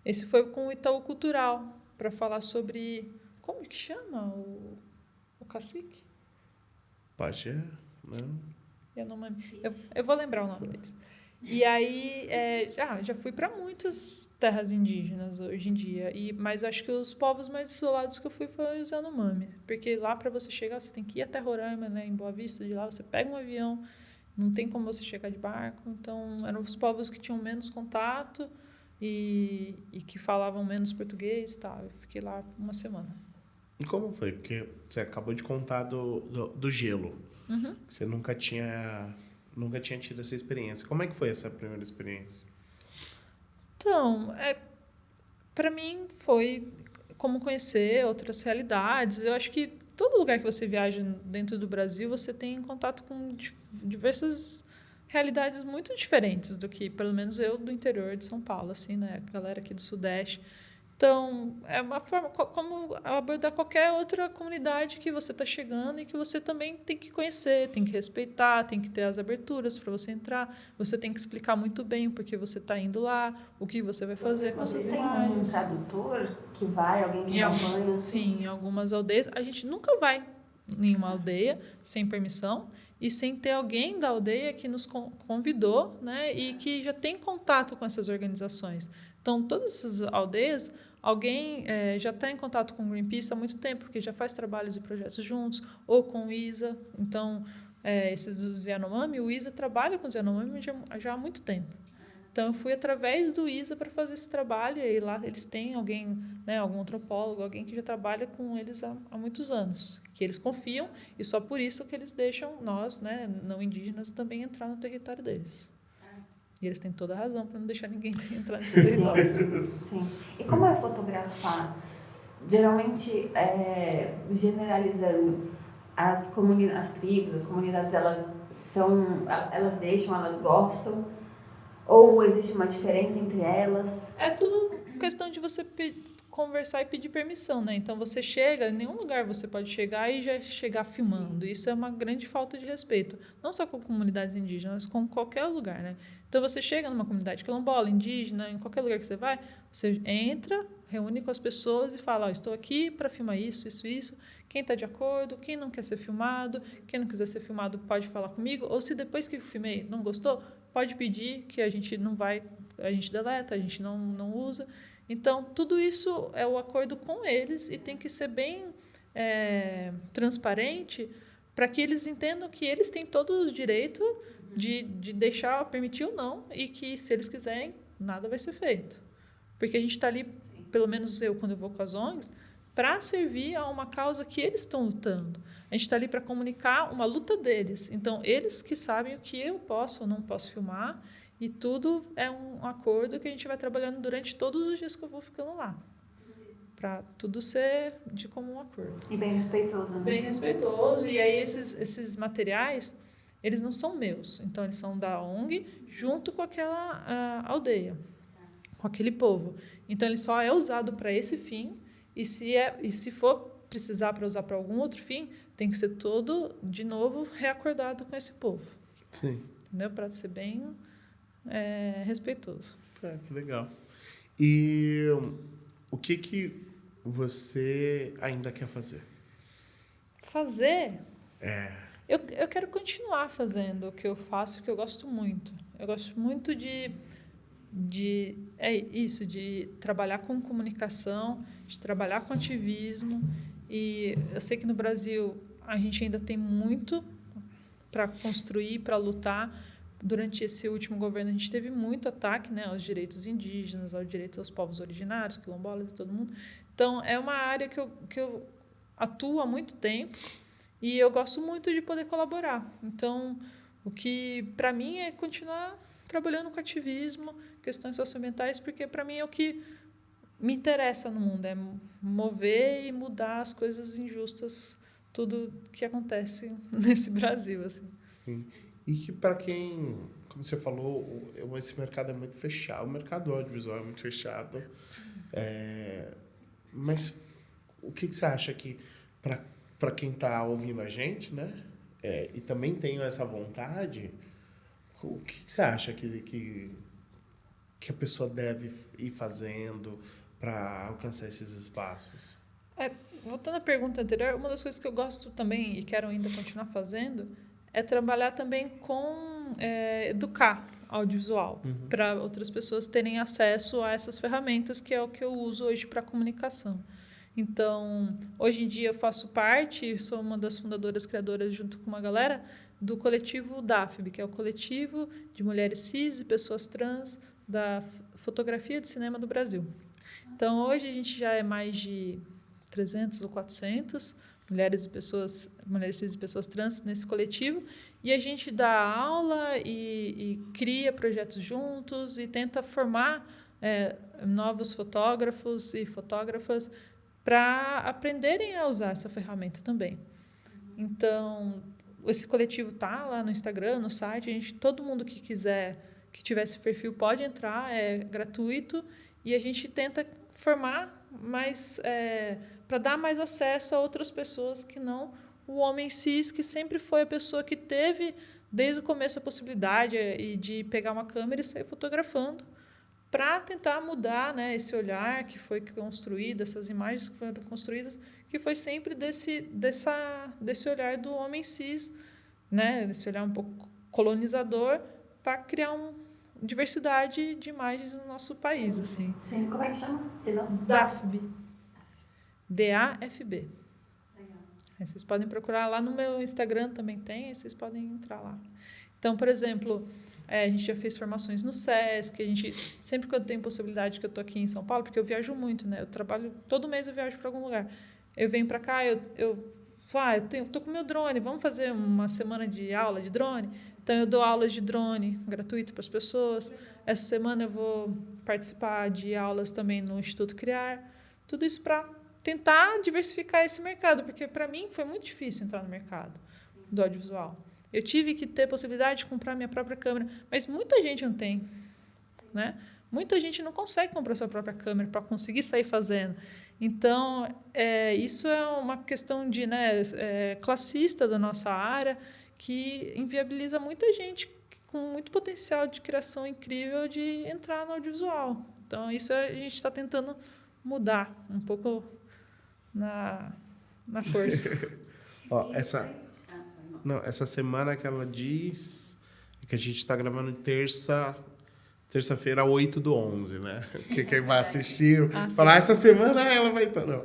Esse foi com o Itaú Cultural, para falar sobre... Como que chama o cacique? Pajé, não? Eu vou lembrar o nome deles. E aí, já fui para muitas terras indígenas hoje em dia. Mas acho que os povos mais isolados que eu fui foram os Yanomami. Porque lá, para você chegar, você tem que ir até Roraima, né, em Boa Vista. De lá, você pega um avião, não tem como você chegar de barco. Então, eram os povos que tinham menos contato e que falavam menos português e tal. Eu fiquei lá uma semana. E como foi? Porque você acabou de contar do gelo. Que você nunca tinha tido essa experiência. Como é que foi essa primeira experiência? Então, para mim foi como conhecer outras realidades. Eu acho que todo lugar que você viaja dentro do Brasil, você tem contato com diversas realidades muito diferentes do que, pelo menos eu, do interior de São Paulo, assim, né? A galera aqui do Sudeste. Então, é uma forma como abordar qualquer outra comunidade que você está chegando e que você também tem que conhecer, tem que respeitar, tem que ter as aberturas para você entrar. Você tem que explicar muito bem porque você está indo lá, o que você vai fazer com essas imagens. Você tem um tradutor que vai, alguém que acompanha? Sim, em algumas aldeias. A gente nunca vai em uma aldeia sem permissão e sem ter alguém da aldeia que nos convidou, né, e que já tem contato com essas organizações. Então, todas essas aldeias, alguém já está em contato com o Greenpeace há muito tempo, porque já faz trabalhos e projetos juntos, ou com o ISA. Então, esses dos Yanomami, o ISA trabalha com os Yanomami já há muito tempo. Então, eu fui através do ISA para fazer esse trabalho, e lá eles têm alguém, né, algum antropólogo, alguém que já trabalha com eles há muitos anos, que eles confiam, e só por isso que eles deixam nós, né, não indígenas, também entrar no território deles. E eles têm toda a razão para não deixar ninguém entrar nesse território. Sim. E como é fotografar? Geralmente, generalizando, as tribos, as comunidades, elas deixam, elas gostam? Ou existe uma diferença entre elas? É tudo questão de você conversar e pedir permissão, né? Então, você chega, em nenhum lugar você pode chegar e já chegar filmando. Isso é uma grande falta de respeito. Não só com comunidades indígenas, mas com qualquer lugar, né? Então, você chega numa comunidade quilombola, indígena, em qualquer lugar que você entra, reúne com as pessoas e fala, estou aqui para filmar isso, isso, isso. Quem está de acordo, quem não quer ser filmado, quem não quiser ser filmado pode falar comigo. Ou se depois que eu filmei não gostou, pode pedir que a gente não vai, a gente deleta, a gente não usa. Então, tudo isso é o acordo com eles e tem que ser bem transparente para que eles entendam que eles têm todo o direito de deixar, permitir ou não, e que, se eles quiserem, nada vai ser feito. Porque a gente está ali, pelo menos eu, quando eu vou com as ONGs, para servir a uma causa que eles estão lutando. A gente está ali para comunicar uma luta deles. Então, eles que sabem o que eu posso ou não posso filmar, e tudo é um acordo que a gente vai trabalhando durante todos os dias que eu vou ficando lá. Para tudo ser de comum acordo. E bem respeitoso, né? Bem respeitoso. E aí, esses materiais, eles não são meus. Então, eles são da ONG, junto com aquela aldeia, com aquele povo. Então, ele só é usado para esse fim. E se for precisar para usar para algum outro fim, tem que ser todo, de novo, reacordado com esse povo. Sim. Entendeu? Para ser bem respeitoso. Que legal. E o que você ainda quer fazer? Fazer? Eu quero continuar fazendo o que eu faço, que eu gosto muito. Eu gosto muito de trabalhar com comunicação, de trabalhar com ativismo. E eu sei que no Brasil a gente ainda tem muito para construir, para lutar. Durante esse último governo a gente teve muito ataque, né, aos direitos indígenas, aos direitos aos povos originários, quilombolas e todo mundo. Então, é uma área que eu atuo há muito tempo e eu gosto muito de poder colaborar. Então, o que para mim é continuar trabalhando com ativismo, questões socioambientais, porque para mim é o que me interessa no mundo, é mover e mudar as coisas injustas, tudo que acontece nesse Brasil, assim. Sim. E que para quem, como você falou, esse mercado é muito fechado, o mercado audiovisual é muito fechado. Mas o que você acha que, para quem está ouvindo a gente, né, e também tem essa vontade, o que você acha que a pessoa deve ir fazendo para alcançar esses espaços? Voltando à pergunta anterior, uma das coisas que eu gosto também e quero ainda continuar fazendo é trabalhar também com educar audiovisual, para outras pessoas terem acesso a essas ferramentas, que é o que eu uso hoje para comunicação. Então, hoje em dia eu faço parte, sou uma das fundadoras, criadoras, junto com uma galera, do coletivo DAFB, que é o coletivo de mulheres cis e pessoas trans da fotografia de cinema do Brasil. Então, hoje a gente já é mais de 300 ou 400 mulheres cis e pessoas trans nesse coletivo, e a gente dá aula e cria projetos juntos e tenta formar novos fotógrafos e fotógrafas para aprenderem a usar essa ferramenta também. Então, esse coletivo está lá no Instagram, no site, todo mundo que quiser, que tiver esse perfil, pode entrar, é gratuito, e a gente tenta formar mais, para dar mais acesso a outras pessoas que não o homem cis, que sempre foi a pessoa que teve, desde o começo, a possibilidade de pegar uma câmera e sair fotografando, para tentar mudar, né, esse olhar que foi construído, essas imagens que foram construídas, que foi sempre desse olhar do homem cis, né, desse olhar um pouco colonizador, para criar uma diversidade de imagens no nosso país, assim. Sim, como é que chama? DAFB. DAFB. Aí vocês podem procurar lá no meu Instagram, também tem, aí vocês podem entrar lá. Então, por exemplo, A gente já fez formações no SESC, sempre que eu tenho possibilidade, que eu estou aqui em São Paulo, porque eu viajo muito, né? Eu trabalho, todo mês eu viajo para algum lugar. Eu venho para cá, eu tô com meu drone, vamos fazer uma semana de aula de drone? Então, eu dou aulas de drone gratuito para as pessoas. Essa semana eu vou participar de aulas também no Instituto Criar. Tudo isso para tentar diversificar esse mercado, porque para mim foi muito difícil entrar no mercado do audiovisual. Eu tive que ter possibilidade de comprar minha própria câmera, mas muita gente não tem, né? Muita gente não consegue comprar sua própria câmera para conseguir sair fazendo. Então, isso é uma questão de, classista da nossa área, que inviabiliza muita gente com muito potencial de criação incrível de entrar no audiovisual. Então, isso a gente está tentando mudar um pouco na força. Ó, essa semana que ela diz que a gente está gravando terça-feira, 8/11, né? Que quem vai assistir, falar, essa semana ela vai estar. Não,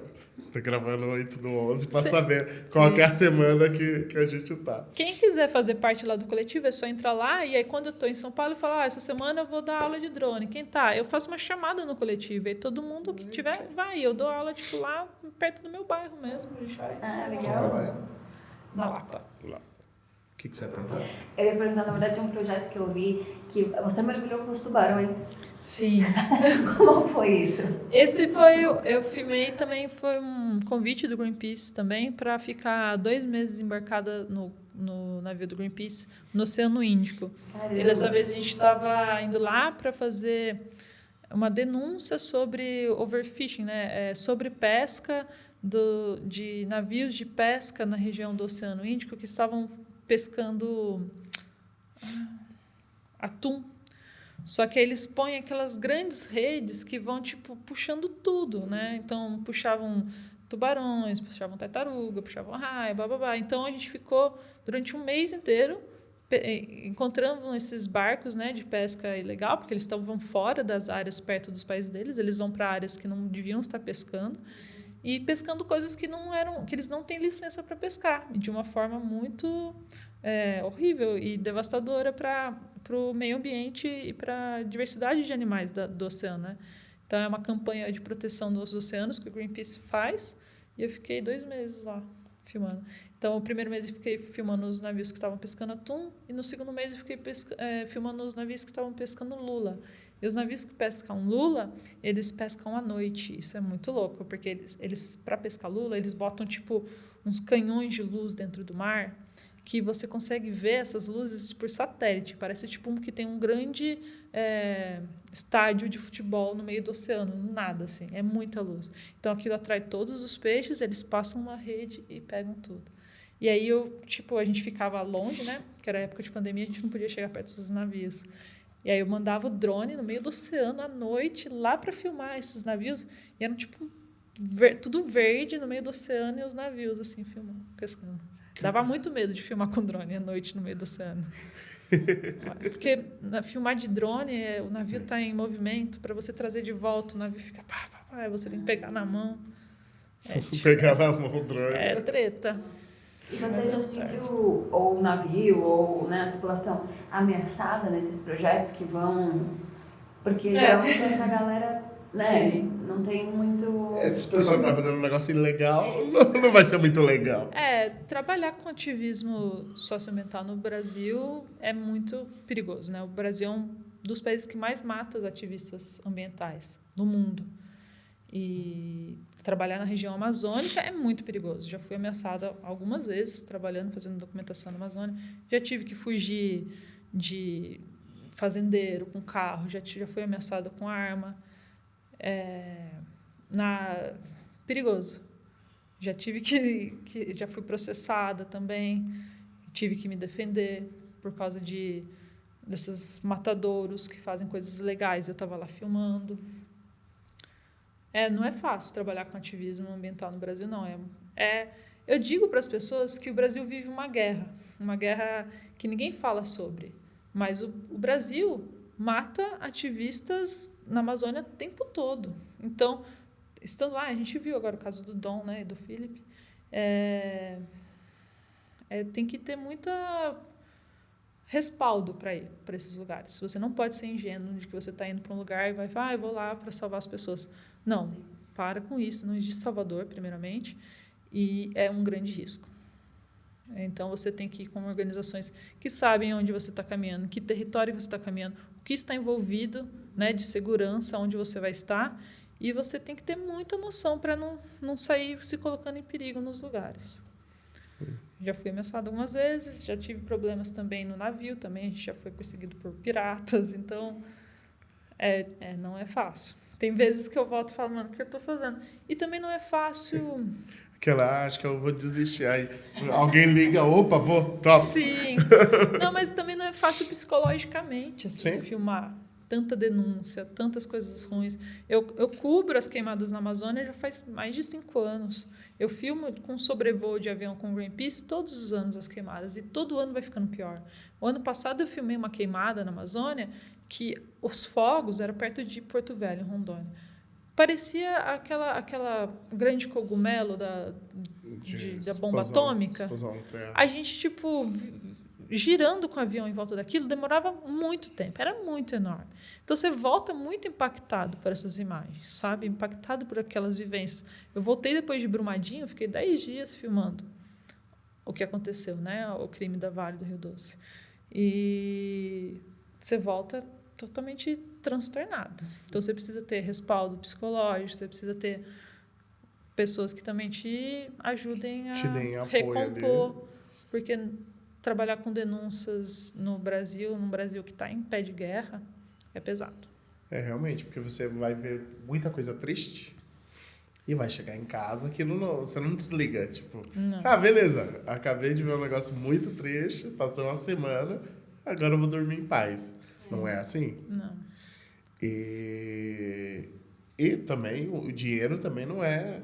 tô gravando 8/11 para saber qual que é a semana que a gente tá. Quem quiser fazer parte lá do coletivo, é só entrar lá, e aí quando eu tô em São Paulo, eu falo, essa semana eu vou dar aula de drone. Quem tá? Eu faço uma chamada no coletivo, e todo mundo que tiver, vai. Eu dou aula, lá perto do meu bairro mesmo, a gente faz. Legal. Na Lapa. Lá. O que você vai perguntar? Eu ia perguntar, na verdade, um projeto que eu vi, que você mergulhou com os tubarões. Sim. Como foi isso? Esse eu filmei também, foi um convite do Greenpeace também, para ficar 2 meses embarcada no navio do Greenpeace, no Oceano Índico. Caramba. E dessa vez a gente estava indo lá para fazer uma denúncia sobre overfishing, né? Sobre pesca de navios de pesca na região do Oceano Índico que estavam pescando atum. Só que eles põem aquelas grandes redes que vão, puxando tudo, né? Então, puxavam tubarões, puxavam tartaruga, puxavam raia, bababá. Então, a gente ficou durante um mês inteiro encontrando esses barcos, né, de pesca ilegal, porque eles estavam fora das áreas perto dos países deles, eles vão para áreas que não deviam estar pescando, e pescando coisas que eles não têm licença para pescar, de uma forma muito horrível e devastadora para o meio ambiente e para a diversidade de animais do oceano, né? Então, é uma campanha de proteção dos oceanos que o Greenpeace faz, e eu fiquei 2 meses lá filmando. Então, o primeiro mês eu fiquei filmando os navios que estavam pescando atum, e no segundo mês eu fiquei filmando os navios que estavam pescando lula. E os navios que pescam lula, eles pescam à noite. Isso é muito louco, porque eles para pescar lula, eles botam uns canhões de luz dentro do mar, que você consegue ver essas luzes por satélite. Parece que tem um grande estádio de futebol no meio do oceano, nada assim, é muita luz. Então aquilo atrai todos os peixes, eles passam uma rede e pegam tudo. E aí a gente ficava longe, né? Que era época de pandemia, a gente não podia chegar perto dos navios. E aí eu mandava o drone no meio do oceano à noite lá para filmar esses navios, e eram tudo verde no meio do oceano e os navios assim filmando, pescando. Dava muito medo de filmar com drone à noite no meio do oceano. Porque filmar de drone, o navio está em movimento, para você trazer de volta, o navio fica você tem que pegar na mão. Pegar na mão o drone. É treta. E você já sentiu, ou o navio, ou a tripulação, ameaçada nesses projetos que vão... Porque geralmente essa galera, não tem muito... Esse pessoal que tá fazendo um negócio ilegal não vai ser muito legal. Trabalhar com ativismo socioambiental no Brasil é muito perigoso, né? O Brasil é um dos países que mais mata os ativistas ambientais no mundo. E trabalhar na região amazônica é muito perigoso. Já fui ameaçada algumas vezes trabalhando, fazendo documentação na Amazônia. Já tive que fugir de fazendeiro com carro, já fui ameaçada com arma. Perigoso. Já tive já fui processada também, tive que me defender por causa desses matadouros que fazem coisas ilegais. Eu estava lá filmando. Não é fácil trabalhar com ativismo ambiental no Brasil, não. Eu digo para as pessoas que o Brasil vive uma guerra que ninguém fala sobre, mas o Brasil mata ativistas na Amazônia o tempo todo. Então, estando lá, a gente viu agora o caso do Dom, né, e do Felipe, tem que ter muita respaldo para ir para esses lugares. Você não pode ser ingênuo de que você está indo para um lugar e vai falar, eu vou lá para salvar as pessoas. Não, para com isso. Não existe salvador, primeiramente, e é um grande risco. Então, você tem que ir com organizações que sabem onde você está caminhando, que território você está caminhando, o que está envolvido, né, de segurança, onde você vai estar, e você tem que ter muita noção para não sair se colocando em perigo nos lugares. Já fui ameaçado algumas vezes, já tive problemas também no navio, também a gente já foi perseguido por piratas, então não é fácil. Tem vezes que eu volto e falo, mano, o que eu estou fazendo? E também não é fácil... Aquela, acho que eu vou desistir. Aí alguém liga, opa, vou, top. Sim. Não, mas também não é fácil psicologicamente, assim, filmar. Tanta denúncia, tantas coisas ruins. Eu cubro as queimadas na Amazônia já faz mais de 5 anos. Eu filmo com sobrevoo de avião com Greenpeace todos os anos as queimadas. E todo ano vai ficando pior. O ano passado eu filmei uma queimada na Amazônia que os fogos eram perto de Porto Velho, em Rondônia. Parecia aquela grande cogumelo da bomba atômica. A gente, tipo... girando com o avião em volta daquilo, demorava muito tempo, era muito enorme. Então, você volta muito impactado por essas imagens, sabe? Impactado por aquelas vivências. Eu voltei depois de Brumadinho, fiquei 10 dias filmando o que aconteceu, né? O crime da Vale do Rio Doce. E você volta totalmente transtornado. Então, você precisa ter respaldo psicológico, você precisa ter pessoas que também te ajudem a recompor, porque... trabalhar com denúncias num Brasil que está em pé de guerra, é pesado. Realmente, porque você vai ver muita coisa triste e vai chegar em casa, você não desliga. Tipo, não. Beleza, acabei de ver um negócio muito triste, passou uma semana, agora eu vou dormir em paz. Sim. Não é assim? Não. E também, o dinheiro também não é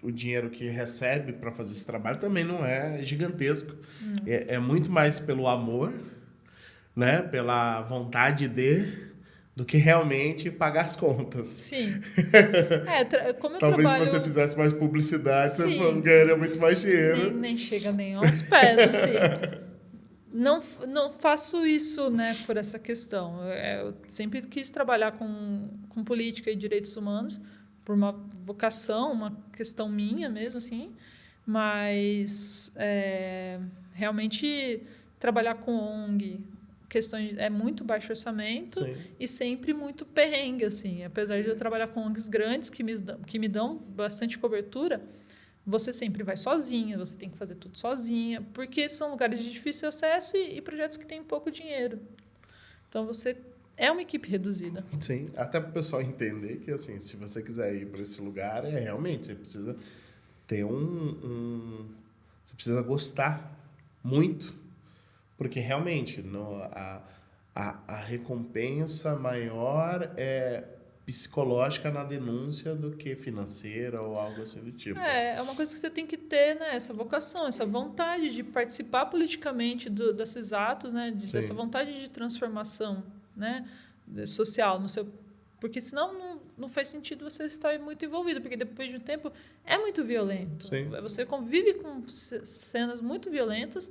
o dinheiro que recebe para fazer esse trabalho também não é gigantesco. É muito mais pelo amor, né? Pela vontade do que realmente pagar as contas. Sim. Como eu Talvez trabalho... se você fizesse mais publicidade, sim, você ganharia muito mais dinheiro. Nem chega nem aos pés, assim. Não faço isso, né, por essa questão. Eu sempre quis trabalhar com política e direitos humanos, por uma vocação, uma questão minha mesmo, assim, mas realmente trabalhar com ONG, questões muito baixo orçamento, sim, e sempre muito perrengue, assim, apesar de eu trabalhar com ONGs grandes que me dão bastante cobertura, você sempre vai sozinha, você tem que fazer tudo sozinha, porque são lugares de difícil acesso e projetos que têm pouco dinheiro. Então você é uma equipe reduzida. Sim, até para o pessoal entender que, assim, se você quiser ir para esse lugar, realmente, você precisa ter você precisa gostar muito, porque realmente a recompensa maior é psicológica na denúncia do que financeira ou algo assim do tipo. É uma coisa que você tem que ter, né? Essa vocação, essa vontade de participar politicamente desses atos, né? Dessa vontade de transformação, né, social no seu, porque senão não faz sentido você estar muito envolvido, porque depois de um tempo é muito violento. Sim. Você convive com cenas muito violentas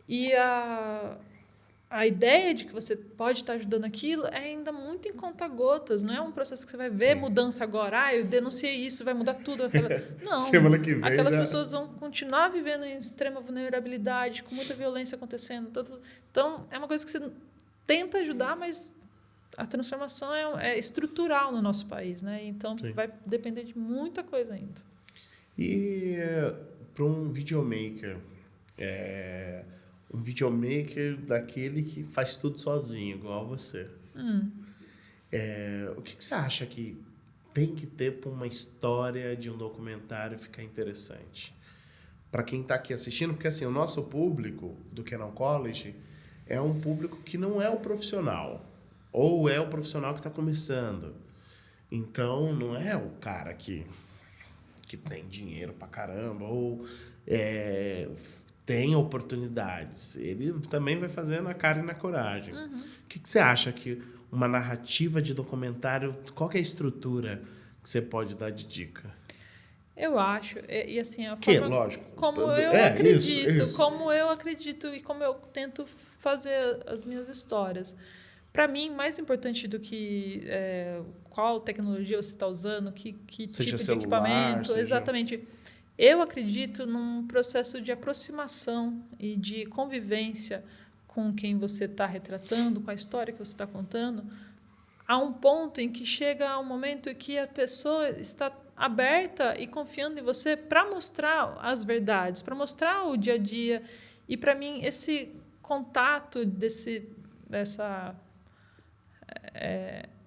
e a ideia de que você pode estar ajudando aquilo é ainda muito em conta-gotas, não é um processo que você vai ver, sim, mudança agora, eu denunciei isso, vai mudar tudo. Não, semana que vem aquelas pessoas vão continuar vivendo em extrema vulnerabilidade, com muita violência acontecendo. Então, é uma coisa que você tenta ajudar, mas a transformação é estrutural no nosso país, né? Então, sim, vai depender de muita coisa ainda. E para um videomaker, um videomaker daquele que faz tudo sozinho, igual você, o que você acha que tem que ter para uma história de um documentário ficar interessante? Para quem está aqui assistindo, porque assim, o nosso público do Cannon College é um público que não é o profissional, ou é o profissional que está começando. Então, não é o cara que tem dinheiro pra caramba, ou tem oportunidades. Ele também vai fazer na cara e na coragem. O que você acha que uma narrativa de documentário, qual que é a estrutura que você pode dar de dica? Eu acho. E assim, a Que, forma lógico. como eu Isso. como eu acredito e como eu tento fazer as minhas histórias. Para mim, mais importante do que qual tecnologia você está usando, que Seja tipo de celular, equipamento, seja... exatamente. Eu acredito num processo de aproximação e de convivência com quem você está retratando, com a história que você está contando, a um ponto em que chega um momento em que a pessoa está aberta e confiando em você para mostrar as verdades, para mostrar o dia a dia. E para mim esse contato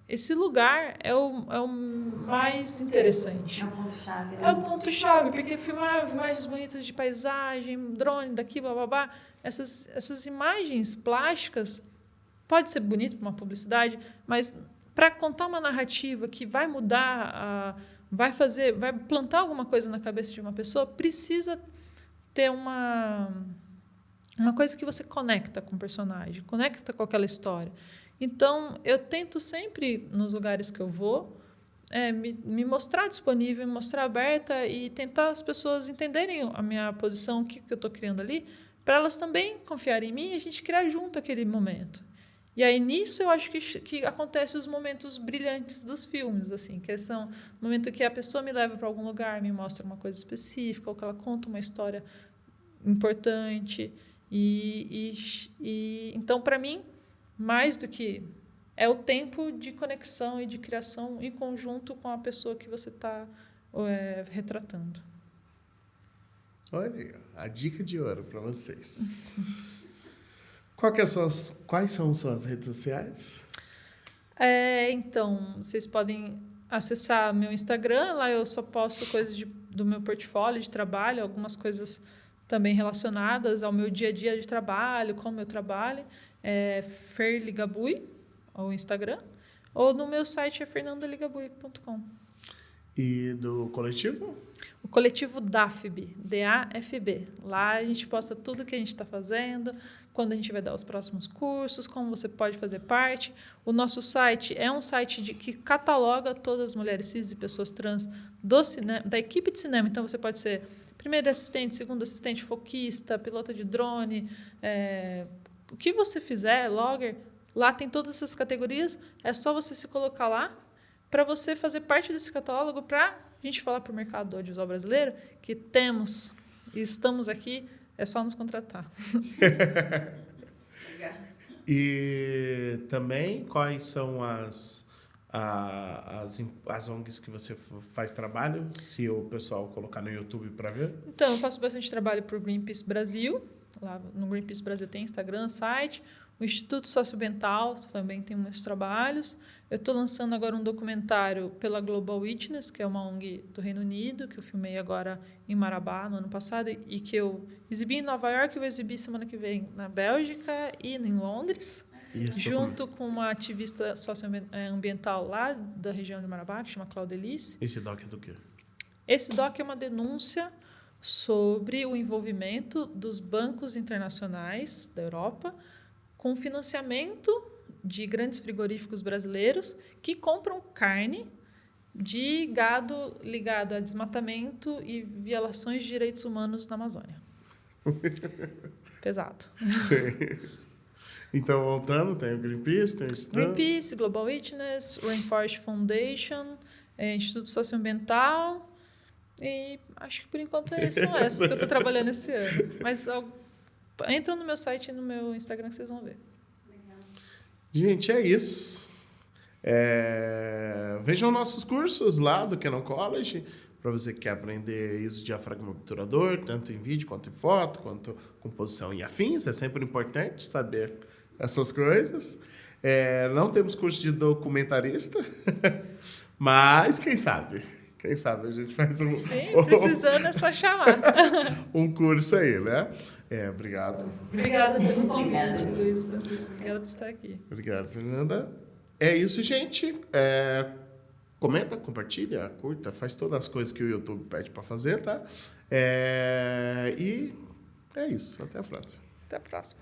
esse lugar é o mais interessante. É o ponto-chave, né? É o ponto-chave, porque filmar imagens bonitas de paisagem, drone daqui, blá, blá, blá, essas imagens plásticas, pode ser bonito para uma publicidade, mas para contar uma narrativa que vai mudar, vai plantar alguma coisa na cabeça de uma pessoa, precisa ter uma coisa que você conecta com o personagem, conecta com aquela história. Então, eu tento sempre, nos lugares que eu vou, me mostrar disponível, me mostrar aberta e tentar as pessoas entenderem a minha posição, o que eu estou criando ali, para elas também confiarem em mim e a gente criar junto aquele momento. E aí, nisso, eu acho que acontecem os momentos brilhantes dos filmes, assim, que são o momento que a pessoa me leva para algum lugar, me mostra uma coisa específica, ou que ela conta uma história importante. Então, para mim, mais do que é o tempo de conexão e de criação em conjunto com a pessoa que você está retratando. Olha aí, a dica de ouro para vocês. Quais são suas redes sociais? Então, vocês podem acessar meu Instagram, lá eu só posto coisas do meu portfólio de trabalho, algumas coisas também relacionadas ao meu dia a dia de trabalho, como eu trabalho. Ferligabui, o Instagram, ou no meu site é fernandaligabui.com. E do coletivo? O coletivo DAFB, D-A-F-B. Lá a gente posta tudo que a gente está fazendo, quando a gente vai dar os próximos cursos, como você pode fazer parte. O nosso site é um site que cataloga todas as mulheres cis e pessoas trans do cinema, da equipe de cinema. Então, você pode ser primeiro assistente, segundo assistente, foquista, pilota de drone, o que você fizer, logger, lá tem todas essas categorias, é só você se colocar lá para você fazer parte desse catálogo para a gente falar para o mercado audiovisual brasileiro que temos e estamos aqui, é só nos contratar. E também quais são as ONGs que você faz trabalho, se o pessoal colocar no YouTube para ver? Então, eu faço bastante trabalho para o Greenpeace Brasil. Lá no Greenpeace Brasil tem Instagram, site. O Instituto Socioambiental também tem muitos trabalhos. Eu estou lançando agora um documentário pela Global Witness, que é uma ONG do Reino Unido, que eu filmei agora em Marabá, no ano passado, e que eu exibi em Nova York, eu vou exibir semana que vem na Bélgica e em Londres, junto com uma ativista socioambiental lá da região de Marabá, que chama Claudelice. Esse doc é do quê? Esse doc é uma denúncia sobre o envolvimento dos bancos internacionais da Europa com financiamento de grandes frigoríficos brasileiros que compram carne de gado ligado a desmatamento e violações de direitos humanos na Amazônia. Pesado. Sim. Então, voltando, tem o Greenpeace, tem o Instituto... Greenpeace, Global Witness, Rainforest Foundation, Instituto Socioambiental, e acho que por enquanto são essas que eu estou trabalhando esse ano. Mas entram no meu site e no meu Instagram que vocês vão ver. Gente, é isso. Vejam nossos cursos lá do Canon College, para você que quer aprender ISO diafragma obturador, tanto em vídeo quanto em foto, quanto composição e afins. É sempre importante saber essas coisas. Não temos curso de documentarista, mas quem sabe? Quem sabe a gente faz um... Sim, precisando é só chamar. um curso aí, né? Obrigado. Obrigada pelo convite, Luiz Francisco. Obrigada por estar aqui. Obrigado, Fernanda. É isso, gente. Comenta, compartilha, curta, faz todas as coisas que o YouTube pede para fazer, tá? E é isso. Até a próxima. Até a próxima.